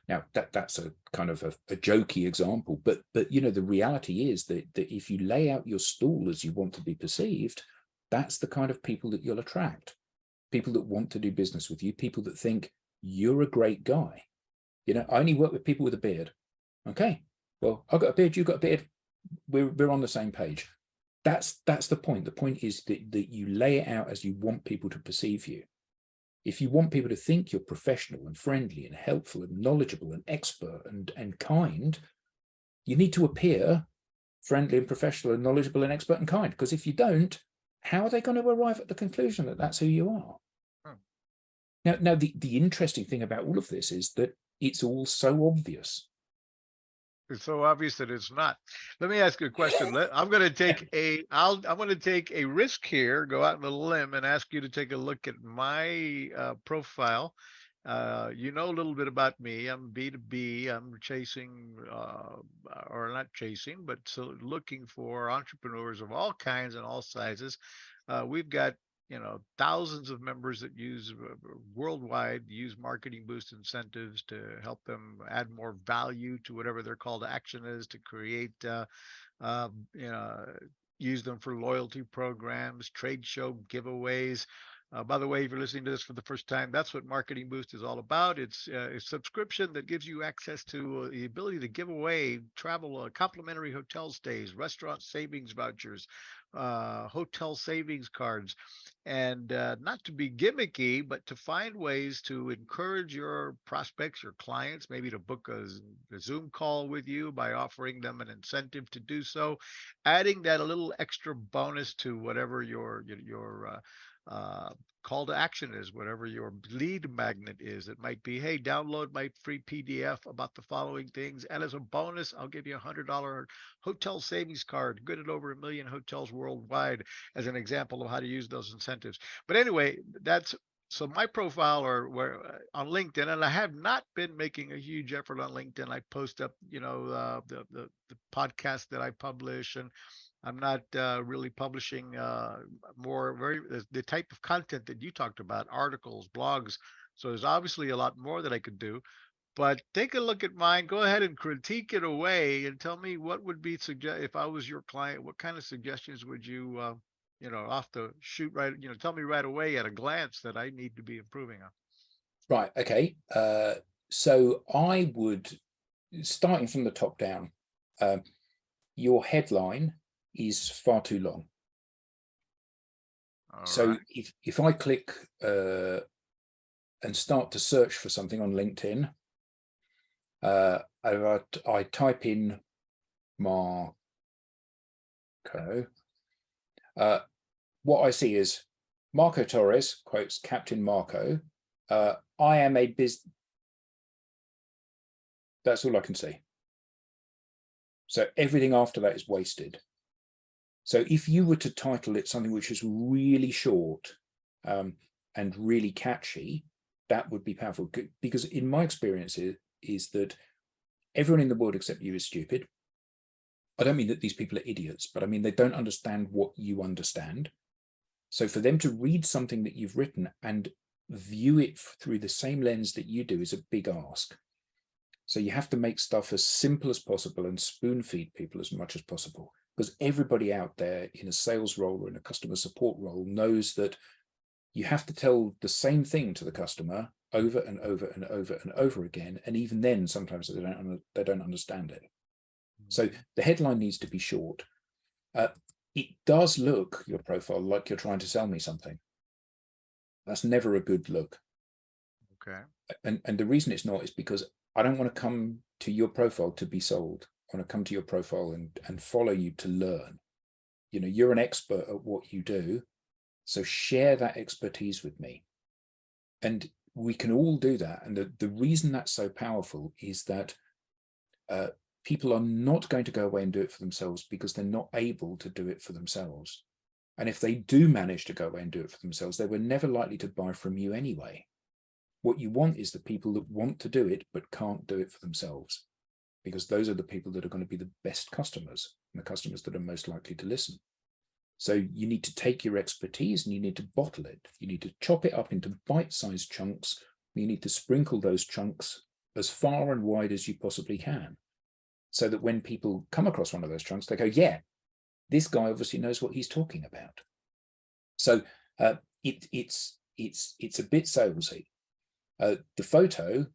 A: Now that's a kind of a jokey example, but you know, the reality is that if you lay out your stall as you want to be perceived, that's the kind of people that you'll attract. People that want to do business with you, people that think you're a great guy. You know, I only work with people with a beard. Okay, well, I've got a beard, you've got a beard. We're on the same page. That's the point. The point is that you lay it out as you want people to perceive you. If you want people to think you're professional and friendly and helpful and knowledgeable and expert and kind, you need to appear friendly and professional and knowledgeable and expert and kind. Because if you don't, how are they going to arrive at the conclusion that that's who you are? Now, the interesting thing about all of this is that it's all so obvious.
C: It's so obvious that it's not. Let me ask you a question. I'm going to take a risk here, go out on a limb and ask you to take a look at my profile. You know a little bit about me. I'm B2B. I'm chasing, or not chasing, but so looking for entrepreneurs of all kinds and all sizes. We've got, you know, thousands of members that use worldwide, use Marketing Boost incentives to help them add more value to whatever their call to action is, to create, use them for loyalty programs, trade show giveaways. By the way, if you're listening to this for the first time, that's what Marketing Boost is all about. It's a subscription that gives you access to the ability to give away travel, complimentary hotel stays, restaurant savings vouchers, hotel savings cards, and not to be gimmicky, but to find ways to encourage your prospects, your clients, maybe to book a Zoom call with you by offering them an incentive to do so, adding that a little extra bonus to whatever your call to action is, whatever your lead magnet is. It might be, hey, download my free PDF about the following things, and as a bonus, I'll give you $100 hotel savings card, good at over 1 million hotels worldwide, as an example of how to use those incentives. But anyway, that's so my profile or where on LinkedIn, and I have not been making a huge effort on LinkedIn. I post up, you know, the podcast that I publish, and I'm not really publishing the type of content that you talked about, articles, blogs. So there's obviously a lot more that I could do. But take a look at mine. Go ahead and critique it away and tell me what would be if I was your client. What kind of suggestions would you, off the shoot right? Tell me right away at a glance that I need to be improving on.
A: Right. Okay. So I would, starting from the top down, your headline is far too long. So if I click and start to search for something on LinkedIn, I type in Marco. What I see is Marco Torres quotes Captain Marco. I am a business. That's all I can see. So everything after that is wasted. So if you were to title it something which is really short and really catchy, that would be powerful. Because in my experience is that everyone in the world except you is stupid. I don't mean that these people are idiots, but I mean they don't understand what you understand. So for them to read something that you've written and view it through the same lens that you do is a big ask. So you have to make stuff as simple as possible and spoon feed people as much as possible. Because everybody out there in a sales role or in a customer support role knows that you have to tell the same thing to the customer over and over and over and over again. And even then, sometimes they don't understand it. So the headline needs to be short. It does look, your profile, like you're trying to sell me something. That's never a good look.
C: Okay.
A: And the reason it's not is because I don't want to come to your profile to be sold. I want to come to your profile and follow you to learn. You're an expert at what you do, so share that expertise with me. And we can all do that. And the reason that's so powerful is that people are not going to go away and do it for themselves because they're not able to do it for themselves. And if they do manage to go away and do it for themselves, they were never likely to buy from you anyway. What you want is the people that want to do it but can't do it for themselves, because those are the people that are going to be the best customers and the customers that are most likely to listen. So you need to take your expertise and you need to bottle it. You need to chop it up into bite-sized chunks. You need to sprinkle those chunks as far and wide as you possibly can, so that when people come across one of those trunks, they go, yeah, this guy obviously knows what he's talking about. So it's a bit salesy. The photo,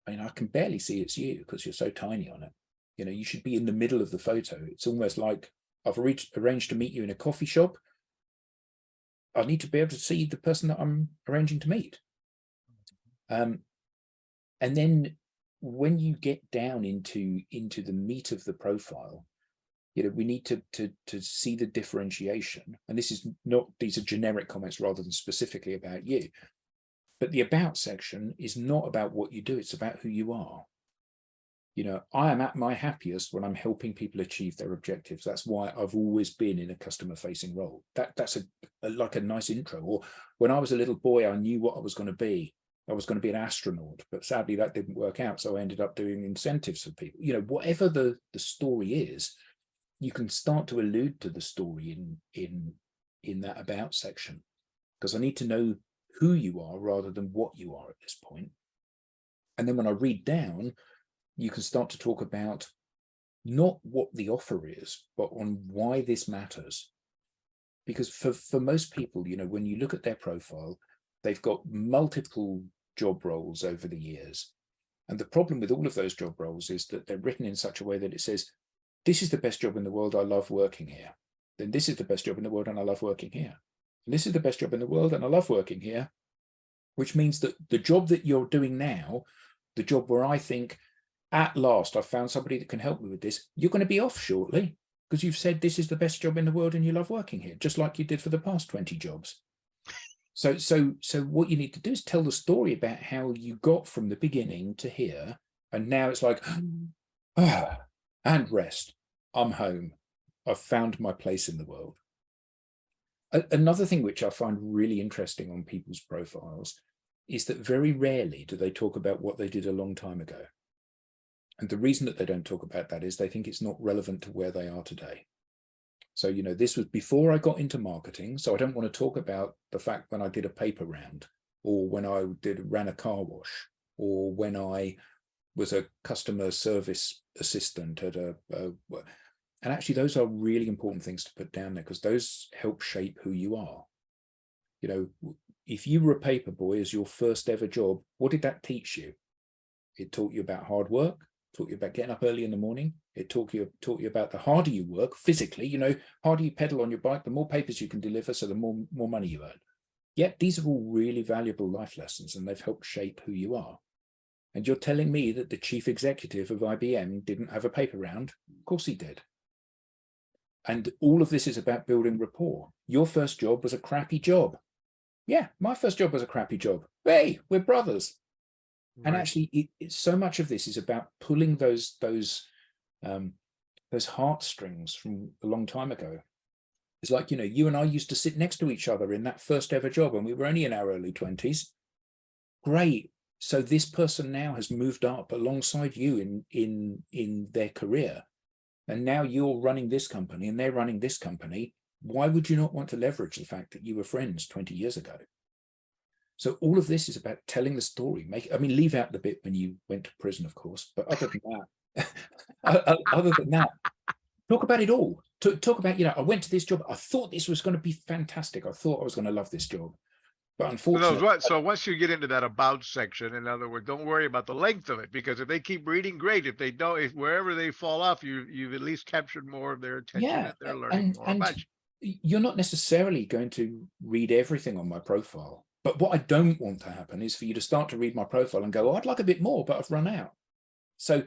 A: I mean, I can barely see it's you because you're so tiny on it. You know, you should be in the middle of the photo. It's almost like I've arranged to meet you in a coffee shop. I need to be able to see the person that I'm arranging to meet. And then when you get down into the meat of the profile, you know, we need to see the differentiation. And these are generic comments rather than specifically about you. But the about section is not about what you do, it's about who you are. You know, I am at my happiest when I'm helping people achieve their objectives. That's why I've always been in a customer-facing role. That's like a nice intro. Or when I was a little boy, I knew what I was going to be. I was going to be an astronaut, but sadly that didn't work out. So I ended up doing incentives for people. You know, whatever the story is, you can start to allude to the story in that about section, because I need to know who you are rather than what you are at this point. And then when I read down, you can start to talk about not what the offer is, but on why this matters. Because for most people, you know, when you look at their profile, they've got multiple job roles over the years. And the problem with all of those job roles is that they're written in such a way that it says, this is the best job in the world, I love working here. Then this is the best job in the world and I love working here. And this is the best job in the world and I love working here, which means that the job that you're doing now, the job where I think, at last, I've found somebody that can help me with this, you're going to be off shortly because you've said this is the best job in the world and you love working here, just like you did for the past 20 jobs. So what you need to do is tell the story about how you got from the beginning to here. And now it's like, and rest. I'm home. I've found my place in the world. Another thing which I find really interesting on people's profiles is that very rarely do they talk about what they did a long time ago. And the reason that they don't talk about that is they think it's not relevant to where they are today. So, you know, this was before I got into marketing. So I don't want to talk about the fact when I did a paper round, or when I ran a car wash, or when I was a customer service assistant at and actually those are really important things to put down there, because those help shape who you are. You know, if you were a paper boy as your first ever job, what did that teach you? It taught you about hard work. Taught you about getting up early in the morning. It taught you about the harder you work physically, you know, harder you pedal on your bike, the more papers you can deliver, so the more money you earn. Yet these are all really valuable life lessons, and they've helped shape who you are. And you're telling me that the chief executive of IBM didn't have a paper round? Of course he did. And all of this is about building rapport. Your first job was a crappy job. Yeah, my first job was a crappy job. Hey, we're brothers. And actually, so much of this is about pulling those heartstrings from a long time ago. It's like, you know, you and I used to sit next to each other in that first ever job, and we were only in our early 20s. Great. So this person now has moved up alongside you in their career, and now you're running this company and they're running this company. Why would you not want to leverage the fact that you were friends 20 years ago? So all of this is about telling the story. Leave out the bit when you went to prison, of course. But other than that, talk about it all. Talk about, you know, I went to this job. I thought this was going to be fantastic. I thought I was going to love this job. But unfortunately,
C: so once you get into that about section, in other words, don't worry about the length of it, because if they keep reading, great. If they don't, wherever they fall off, you've at least captured more of their attention.
A: Yeah,
C: and they're learning more about you.
A: You're not necessarily going to read everything on my profile. But what I don't want to happen is for you to start to read my profile and go, oh, I'd like a bit more, but I've run out. So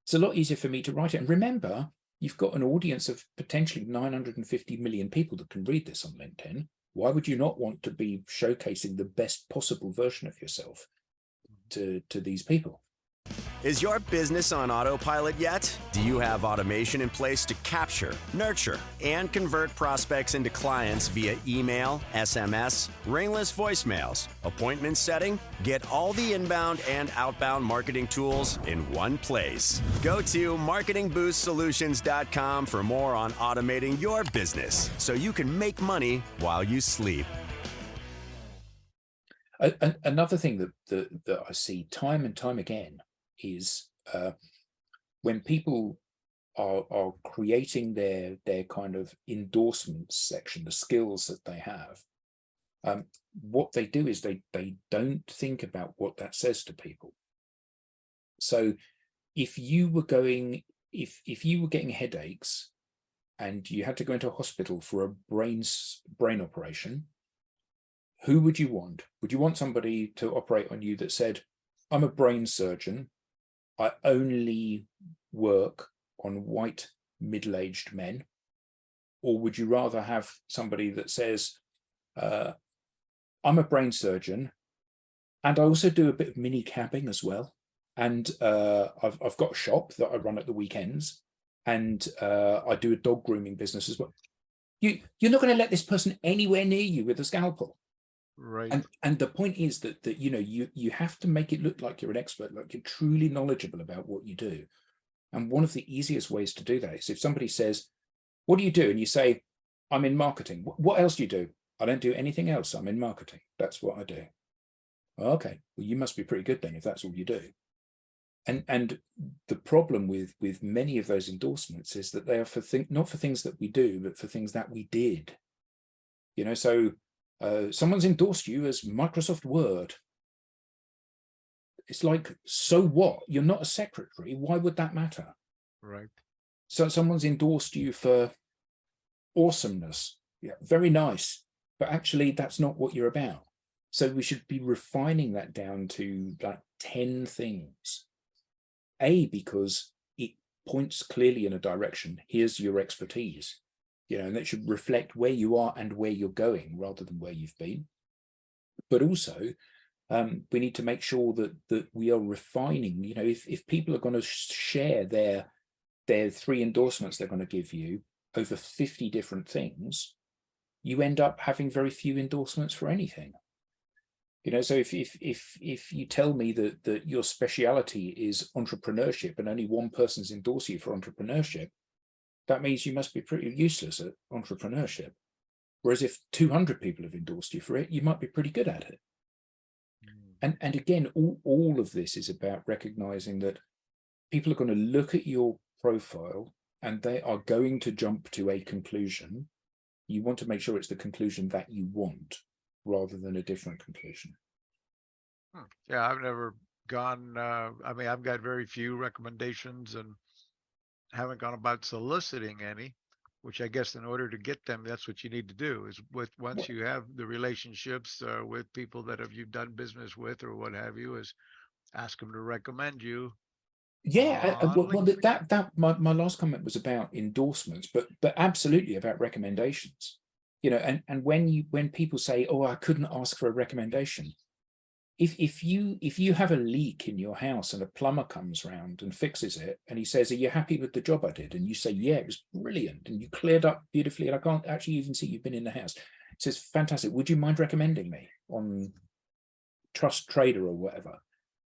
A: it's a lot easier for me to write it. And remember, you've got an audience of potentially 950 million people that can read this on LinkedIn. Why would you not want to be showcasing the best possible version of yourself to these people?
B: Is your business on autopilot yet? Do you have automation in place to capture, nurture, and convert prospects into clients via email, SMS, ringless voicemails, appointment setting? Get all the inbound and outbound marketing tools in one place. Go to marketingboostsolutions.com for more on automating your business so you can make money while you sleep.
A: Another thing that I see time and time again is when people are creating their kind of endorsements section, the skills that they have, what they do is they don't think about what that says to people. So if you were getting headaches and you had to go into a hospital for a brain operation, who would you want? Would you want somebody to operate on you that said, I'm a brain surgeon, I only work on white middle-aged men? Or would you rather have somebody that says, I'm a brain surgeon and I also do a bit of mini cabbing as well, and I've got a shop that I run at the weekends, and I do a dog grooming business as well? You're not going to let this person anywhere near you with a scalpel.
C: Right.
A: And the point is that you have to make it look like you're an expert, like you're truly knowledgeable about what you do. And one of the easiest ways to do that is if somebody says, what do you do? And you say, I'm in marketing. What else do you do? I don't do anything else. I'm in marketing. That's what I do. Okay, well, you must be pretty good then if that's all you do. And the problem with many of those endorsements is that they are not for things that we do, but for things that we did. So someone's endorsed you as Microsoft Word. It's like, so what? You're not a secretary. Why would that matter?
C: Right.
A: So someone's endorsed you for awesomeness. Yeah, very nice. But actually, that's not what you're about. So we should be refining that down to like 10 things. Because it points clearly in a direction. Here's your expertise. And that should reflect where you are and where you're going rather than where you've been. But also, we need to make sure that we are refining. If people are going to share their 3 endorsements they're going to give you over 50 different things, you end up having very few endorsements for anything. So if you tell me that your speciality is entrepreneurship and only one person's endorsed you for entrepreneurship, that means you must be pretty useless at entrepreneurship. Whereas if 200 people have endorsed you for it, you might be pretty good at it. And again, all of this is about recognizing that people are going to look at your profile and they are going to jump to a conclusion. You want to make sure it's the conclusion that you want rather than a different conclusion.
C: Yeah, I've never gone, I've got very few recommendations and haven't gone about soliciting any, which I guess in order to get them, that's what you need to do is once you have the relationships with people that you've done business with or what have you, is ask them to recommend you.
A: Yeah, my last comment was about endorsements, but absolutely about recommendations. And when people say, oh, I couldn't ask for a recommendation, if you have a leak in your house and a plumber comes round and fixes it and he says, are you happy with the job I did? And you say, yeah, it was brilliant and you cleared up beautifully and I can't actually even see you've been in the house. It says, fantastic, would you mind recommending me on Trust Trader or whatever?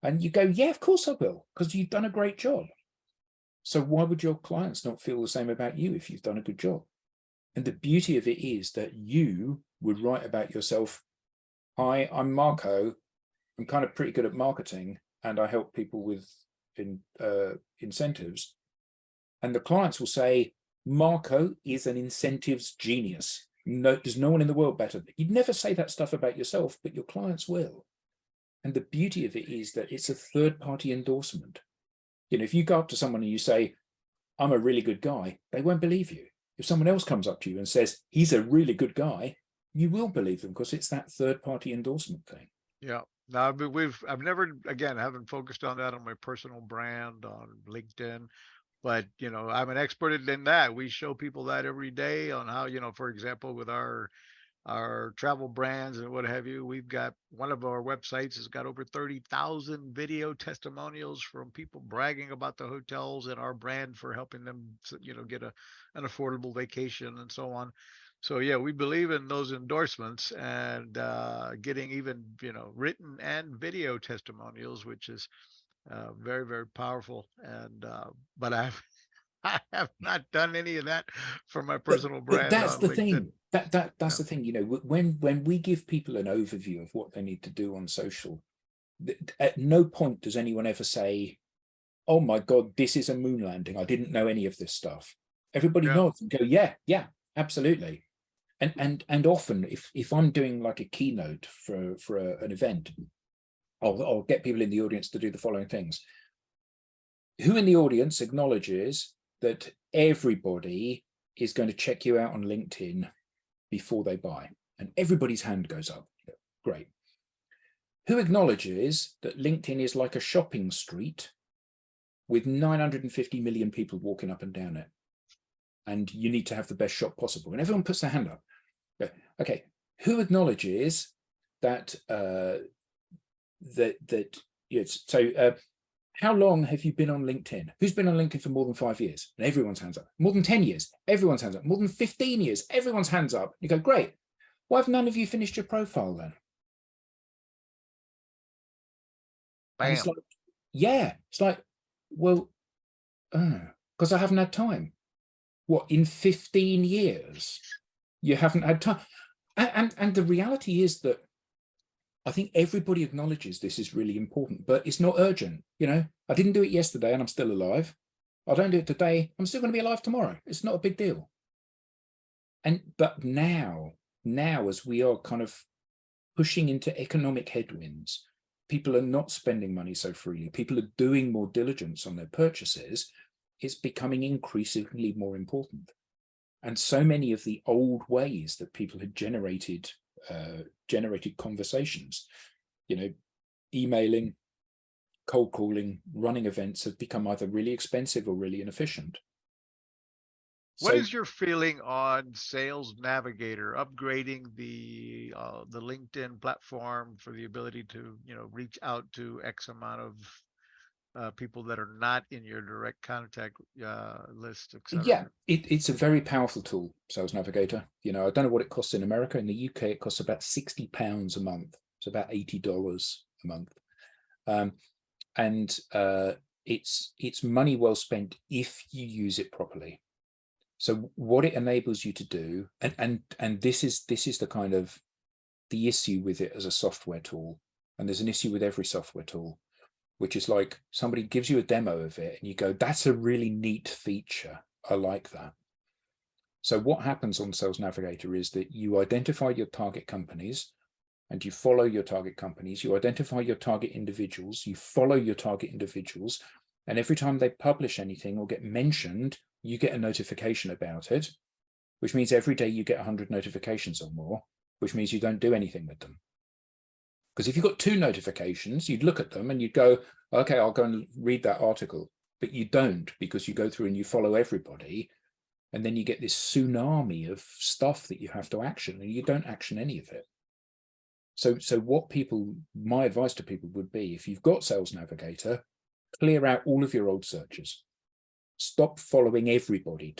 A: And you go, yeah, of course I will, because you've done a great job. So why would your clients not feel the same about you if you've done a good job? And the beauty of it is that you would write about yourself, hi, I'm Marco. I'm kind of pretty good at marketing and I help people with incentives. And the clients will say, Marco is an incentives genius. No, there's no one in the world better. You'd never say that stuff about yourself, but your clients will. And the beauty of it is that it's a third-party endorsement. If you go up to someone and you say, I'm a really good guy, they won't believe you. If someone else comes up to you and says, he's a really good guy, you will believe them because it's that third-party endorsement thing.
C: Yeah. Now, I've never, again, I haven't focused on that on my personal brand on LinkedIn, but, I'm an expert in that. We show people that every day on how, for example, with our travel brands and what have you, we've got one of our websites has got over 30,000 video testimonials from people bragging about the hotels and our brand for helping them, get an affordable vacation and so on. So yeah, we believe in those endorsements and getting even, written and video testimonials, which is very, very powerful. And but I have not done any of that for my personal brand.
A: But that's
C: on
A: the
C: LinkedIn.
A: thing. That's the thing. When we give people an overview of what they need to do on social, at no point does anyone ever say, oh my God, this is a moon landing. I didn't know any of this stuff. Everybody
C: Yeah.
A: nods and go, yeah, absolutely. And often if I'm doing like a keynote for an event, I'll get people in the audience to do the following things. Who in the audience acknowledges that everybody is going to check you out on LinkedIn before they buy? And everybody's hand goes up. Great. Who acknowledges that LinkedIn is like a shopping street with 950 million people walking up and down it, and you need to have the best shop possible? And everyone puts their hand up. Okay, who acknowledges that how long have you been on LinkedIn? Who's been on LinkedIn for more than 5 years? And everyone's hands up. More than 10 years? Everyone's hands up. More than 15 years? Everyone's hands up. You go, great. Why have none of you finished your profile then?
C: Bam.
A: And it's like, yeah, it's like, well, because I haven't had time. What, in 15 years, you haven't had time? And the reality is that I think everybody acknowledges this is really important, but it's not urgent. You know, I didn't do it yesterday and I'm still alive. I don't do it today, I'm still going to be alive tomorrow. It's not a big deal. But now, as we are kind of pushing into economic headwinds, people are not spending money so freely. People are doing more diligence on their purchases. It's becoming increasingly more important. And so many of the old ways that people had generated conversations, you know, emailing, cold calling, running events, have become either really expensive or really inefficient.
C: What is your feeling on Sales Navigator upgrading the LinkedIn platform for the ability to, you know, reach out to X amount of people that are not in your direct contact list, etc.?
A: Yeah, it's a very powerful tool, Sales Navigator. You know, I don't know what it costs in America. In the UK, it costs about £60 a month. It's about $80 a month. It's money well spent if you use it properly. So what it enables you to do, and this is the kind of the issue with it as a software tool, and there's an issue with every software tool, which is like somebody gives you a demo of it and you go, that's a really neat feature. I like that. So what happens on Sales Navigator is that you identify your target companies and you follow your target companies. You identify your target individuals, you follow your target individuals, and every time they publish anything or get mentioned, you get a notification about it, which means every day you get 100 notifications or more, which means you don't do anything with them. Because if you've got 2 notifications, you'd look at them and you'd go, okay, I'll go and read that article. But you don't, because you go through and you follow everybody. And then you get this tsunami of stuff that you have to action, and you don't action any of it. So my advice to people would be, if you've got Sales Navigator, clear out all of your old searches. Stop following everybody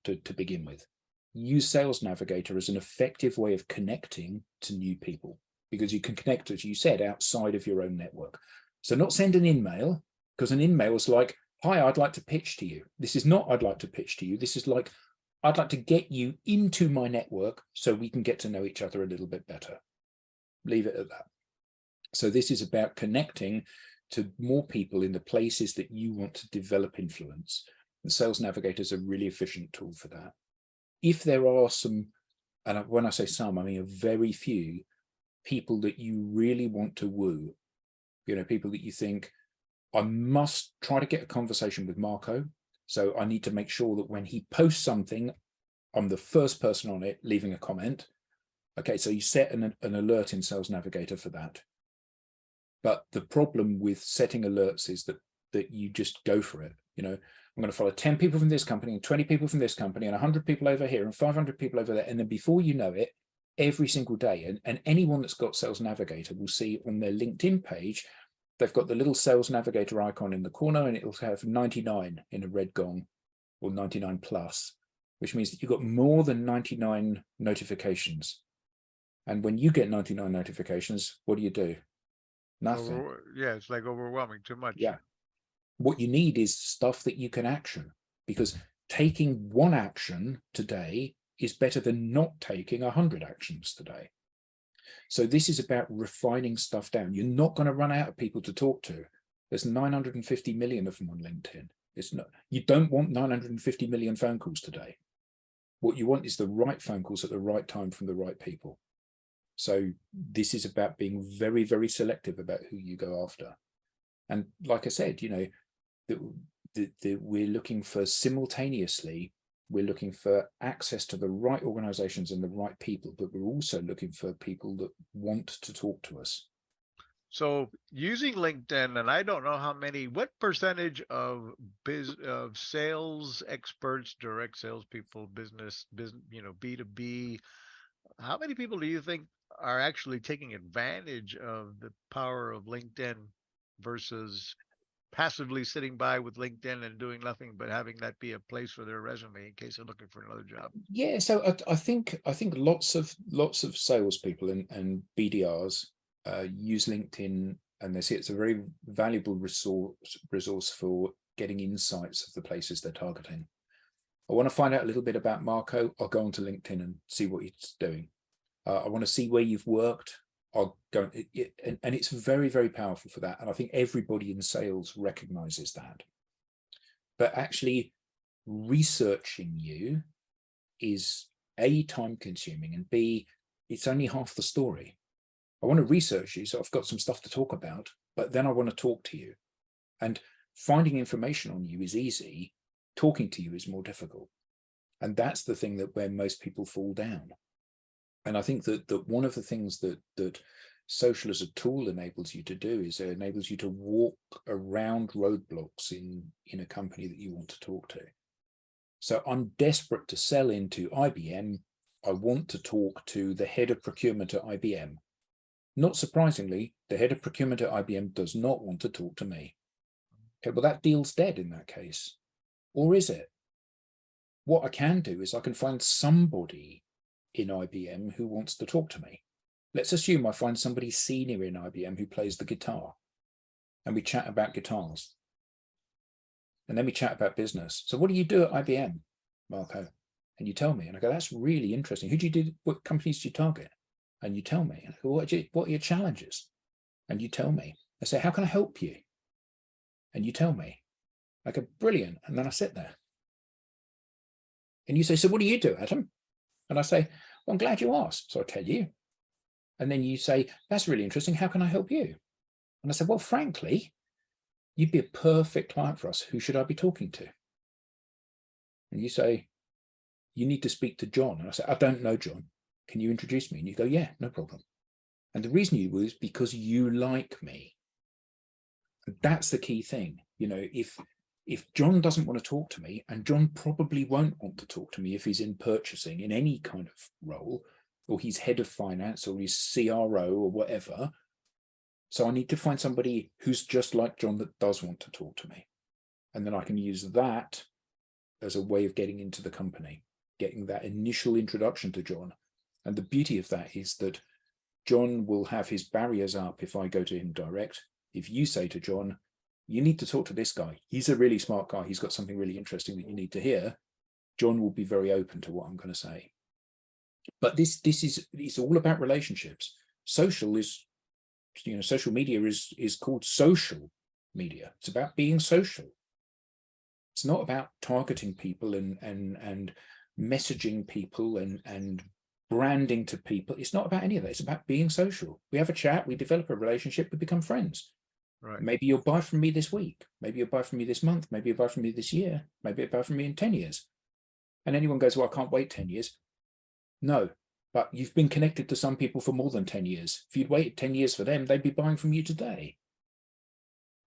A: to begin with. Use Sales Navigator as an effective way of connecting to new people, because you can connect, as you said, outside of your own network. So not send an email, because an email is like, hi, I'd like to pitch to you. This is not, I'd like to pitch to you. This is like, I'd like to get you into my network so we can get to know each other a little bit better. Leave it at that. So this is about connecting to more people in the places that you want to develop influence. And Sales Navigator is a really efficient tool for that. If there are some, and when I say some, I mean a very few people that you really want to woo, you know, people that you think, I must try to get a conversation with Marco. So I need to make sure that when he posts something, I'm the first person on it leaving a comment. Okay, so you set an alert in Sales Navigator for that. But the problem with setting alerts is that you just go for it. You know, I'm going to follow 10 people from this company and 20 people from this company and 100 people over here and 500 people over there. And then before you know it, every single day, and anyone that's got Sales Navigator will see on their LinkedIn page, they've got the little Sales Navigator icon in the corner, and it'll have 99 in a red gong, or 99 plus, which means that you've got more than 99 notifications. And when you get 99 notifications, what do? Nothing.
C: Yeah, it's like overwhelming, too much.
A: Yeah. What you need is stuff that you can action, because taking one action today is better than not taking 100 actions today. So this is about refining stuff down. You're not going to run out of people to talk to. There's 950 million of them on LinkedIn. It's not, you don't want 950 million phone calls today. What you want is the right phone calls at the right time from the right people. So this is about being very, very selective about who you go after. And like I said, you know, that we're looking for simultaneously, we're looking for access to the right organizations and the right people, but we're also looking for people that want to talk to us.
C: So using LinkedIn, and I don't know what percentage of sales experts, direct salespeople, business, you know, B2B, how many people do you think are actually taking advantage of the power of LinkedIn versus passively sitting by with LinkedIn and doing nothing but having that be a place for their resume in case they're looking for another job?
A: Yeah, so I think lots of salespeople and BDRs use LinkedIn, and they see it's a very valuable resource for getting insights of the places they're targeting. I want to find out a little bit about Marco. I'll go onto LinkedIn and see what he's doing. I want to see where you've worked. I'll go, and it's very, very powerful for that. And I think everybody in sales recognizes that. But actually researching you is A, time consuming, and B, it's only half the story. I want to research you, so I've got some stuff to talk about, but then I want to talk to you. And finding information on you is easy. Talking to you is more difficult. And that's the thing that where most people fall down. And I think that one of the things that social as a tool enables you to do is it enables you to walk around roadblocks in a company that you want to talk to. So I'm desperate to sell into IBM. I want to talk to the head of procurement at IBM. Not surprisingly, the head of procurement at IBM does not want to talk to me. Okay, well, that deal's dead in that case. Or is it? What I can do is I can find somebody in IBM who wants to talk to me. Let's assume I find somebody senior in IBM who plays the guitar, and we chat about guitars. And then we chat about business. So what do you do at IBM, Marco? And you tell me, and I go, that's really interesting. Who do you do? What companies do you target? And you tell me. And I go, what are your challenges? And you tell me. I say, how can I help you? And you tell me. I go, brilliant. And then I sit there. And you say, so what do you do, Adam? And I say, well, I'm glad you asked. So I tell you. And then you say, that's really interesting. How can I help you? And I said, well, frankly, you'd be a perfect client for us. Who should I be talking to? And you say, you need to speak to John. And I say, I don't know John. Can you introduce me? And you go, yeah, no problem. And the reason you was because you like me. And that's the key thing. You know, if John doesn't want to talk to me, and John probably won't want to talk to me if he's in purchasing in any kind of role, or he's head of finance, or he's CRO or whatever. So I need to find somebody who's just like John that does want to talk to me. And then I can use that as a way of getting into the company, getting that initial introduction to John. And the beauty of that is that John will have his barriers up if I go to him direct. If you say to John, you need to talk to this guy. He's a really smart guy. He's got something really interesting that you need to hear. John will be very open to what I'm going to say. But it's all about relationships. Social is, you know, social media is called social media. It's about being social. It's not about targeting people and messaging people and branding to people. It's not about any of that. It's about being social. We have a chat, we develop a relationship, we become friends.
C: Right.
A: Maybe you'll buy from me this week. Maybe you'll buy from me this month. Maybe you'll buy from me this year. Maybe you'll buy from me in 10 years. And anyone goes, well, I can't wait 10 years. No, but you've been connected to some people for more than 10 years. If you'd waited 10 years for them, they'd be buying from you today.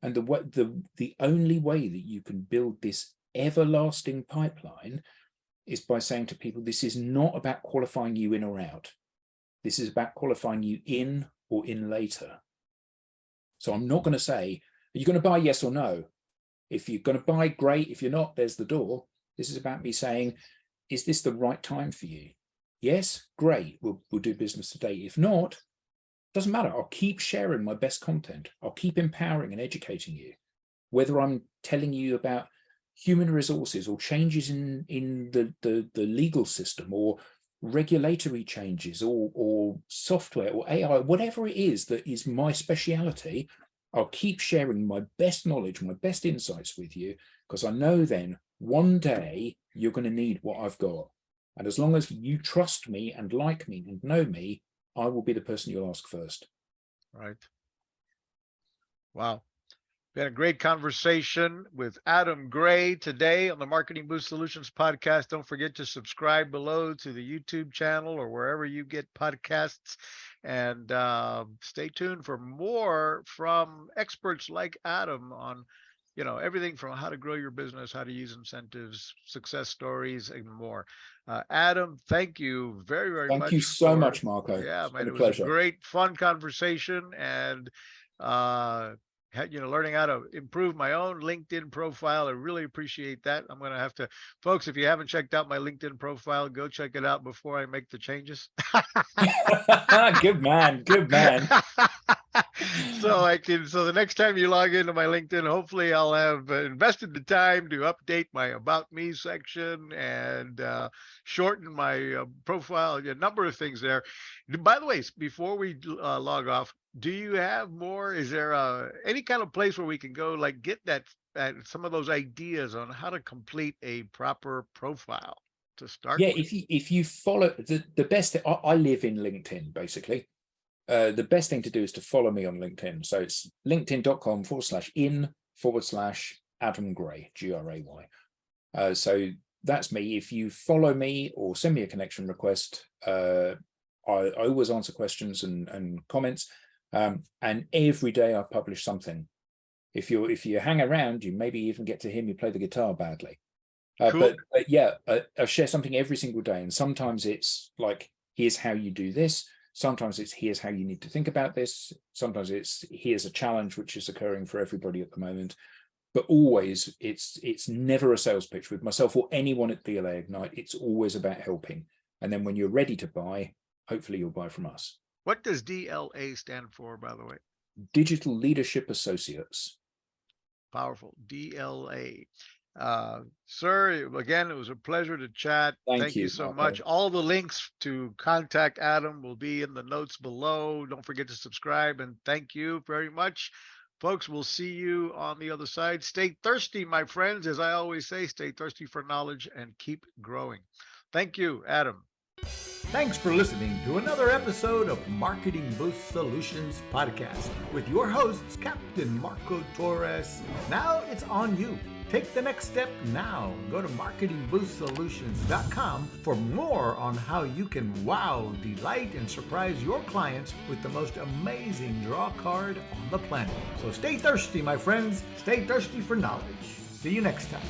A: And the only way that you can build this everlasting pipeline is by saying to people, this is not about qualifying you in or out. This is about qualifying you in or in later. So I'm not going to say, are you going to buy yes or no? If you're going to buy, great. If you're not, there's the door. This is about me saying, is this the right time for you? Yes, great. We'll do business today. If not, doesn't matter. I'll keep sharing my best content. I'll keep empowering and educating you. Whether I'm telling you about human resources or changes in the legal system or regulatory changes or software or AI, whatever it is that is my speciality, I'll keep sharing my best knowledge, my best insights with you, because I know then one day you're going to need what I've got. And as long as you trust me and like me and know me, I will be the person you'll ask first.
C: Right. Wow. We had a great conversation with Adam Gray today on the Marketing Boost Solutions podcast. Don't forget to subscribe below to the YouTube channel or wherever you get podcasts. And stay tuned for more from experts like Adam on, everything from how to grow your business, how to use incentives, success stories, and more. Adam, thank you very, very much.
A: Thank you so much, Marco.
C: Yeah, man, it was
A: pleasure.
C: a great, fun conversation. And learning how to improve my own LinkedIn profile. I really appreciate that. I'm going to have to, folks, if you haven't checked out my LinkedIn profile, go check it out before I make the changes.
A: Good man. Good man.
C: So the next time you log into my LinkedIn, hopefully I'll have invested the time to update my About Me section and shorten my profile, a number of things there. By the way, before we log off, do you have more? Is there any kind of place where we can go, like get that some of those ideas on how to complete a proper profile to start?
A: Yeah,
C: with?
A: if you follow the best, I live in LinkedIn basically. The best thing to do is to follow me on LinkedIn. So it's linkedin.com/in/Adam Gray, Gray. So that's me. If you follow me or send me a connection request, I always answer questions and comments. And every day I publish something. If you hang around, you maybe even get to hear me play the guitar badly.
C: Cool.
A: But yeah, I share something every single day. And sometimes it's like, here's how you do this. Sometimes it's here's how you need to think about this. Sometimes it's here's a challenge which is occurring for everybody at the moment. But always it's never a sales pitch with myself or anyone at DLA Ignite. It's always about helping. And then when you're ready to buy, hopefully you'll buy from us.
C: What does DLA stand for, by the way?
A: Digital Leadership Associates.
C: Powerful. DLA. Sir, again, it was a pleasure to chat. Thank you so much. All the links to contact Adam will be in the notes below. Don't forget to subscribe, and thank you very much. Folks, we'll see you on the other side. Stay thirsty, my friends. As I always say, stay thirsty for knowledge and keep growing. Thank you, Adam.
D: Thanks for listening to another episode of Marketing Boost Solutions Podcast with your hosts, Captain Marco Torres. Now it's on you. Take the next step now. Go to marketing.Solutions.com for more on how you can wow, delight, and surprise your clients with the most amazing draw card on the planet. So stay thirsty, my friends. Stay thirsty for knowledge. See you next time.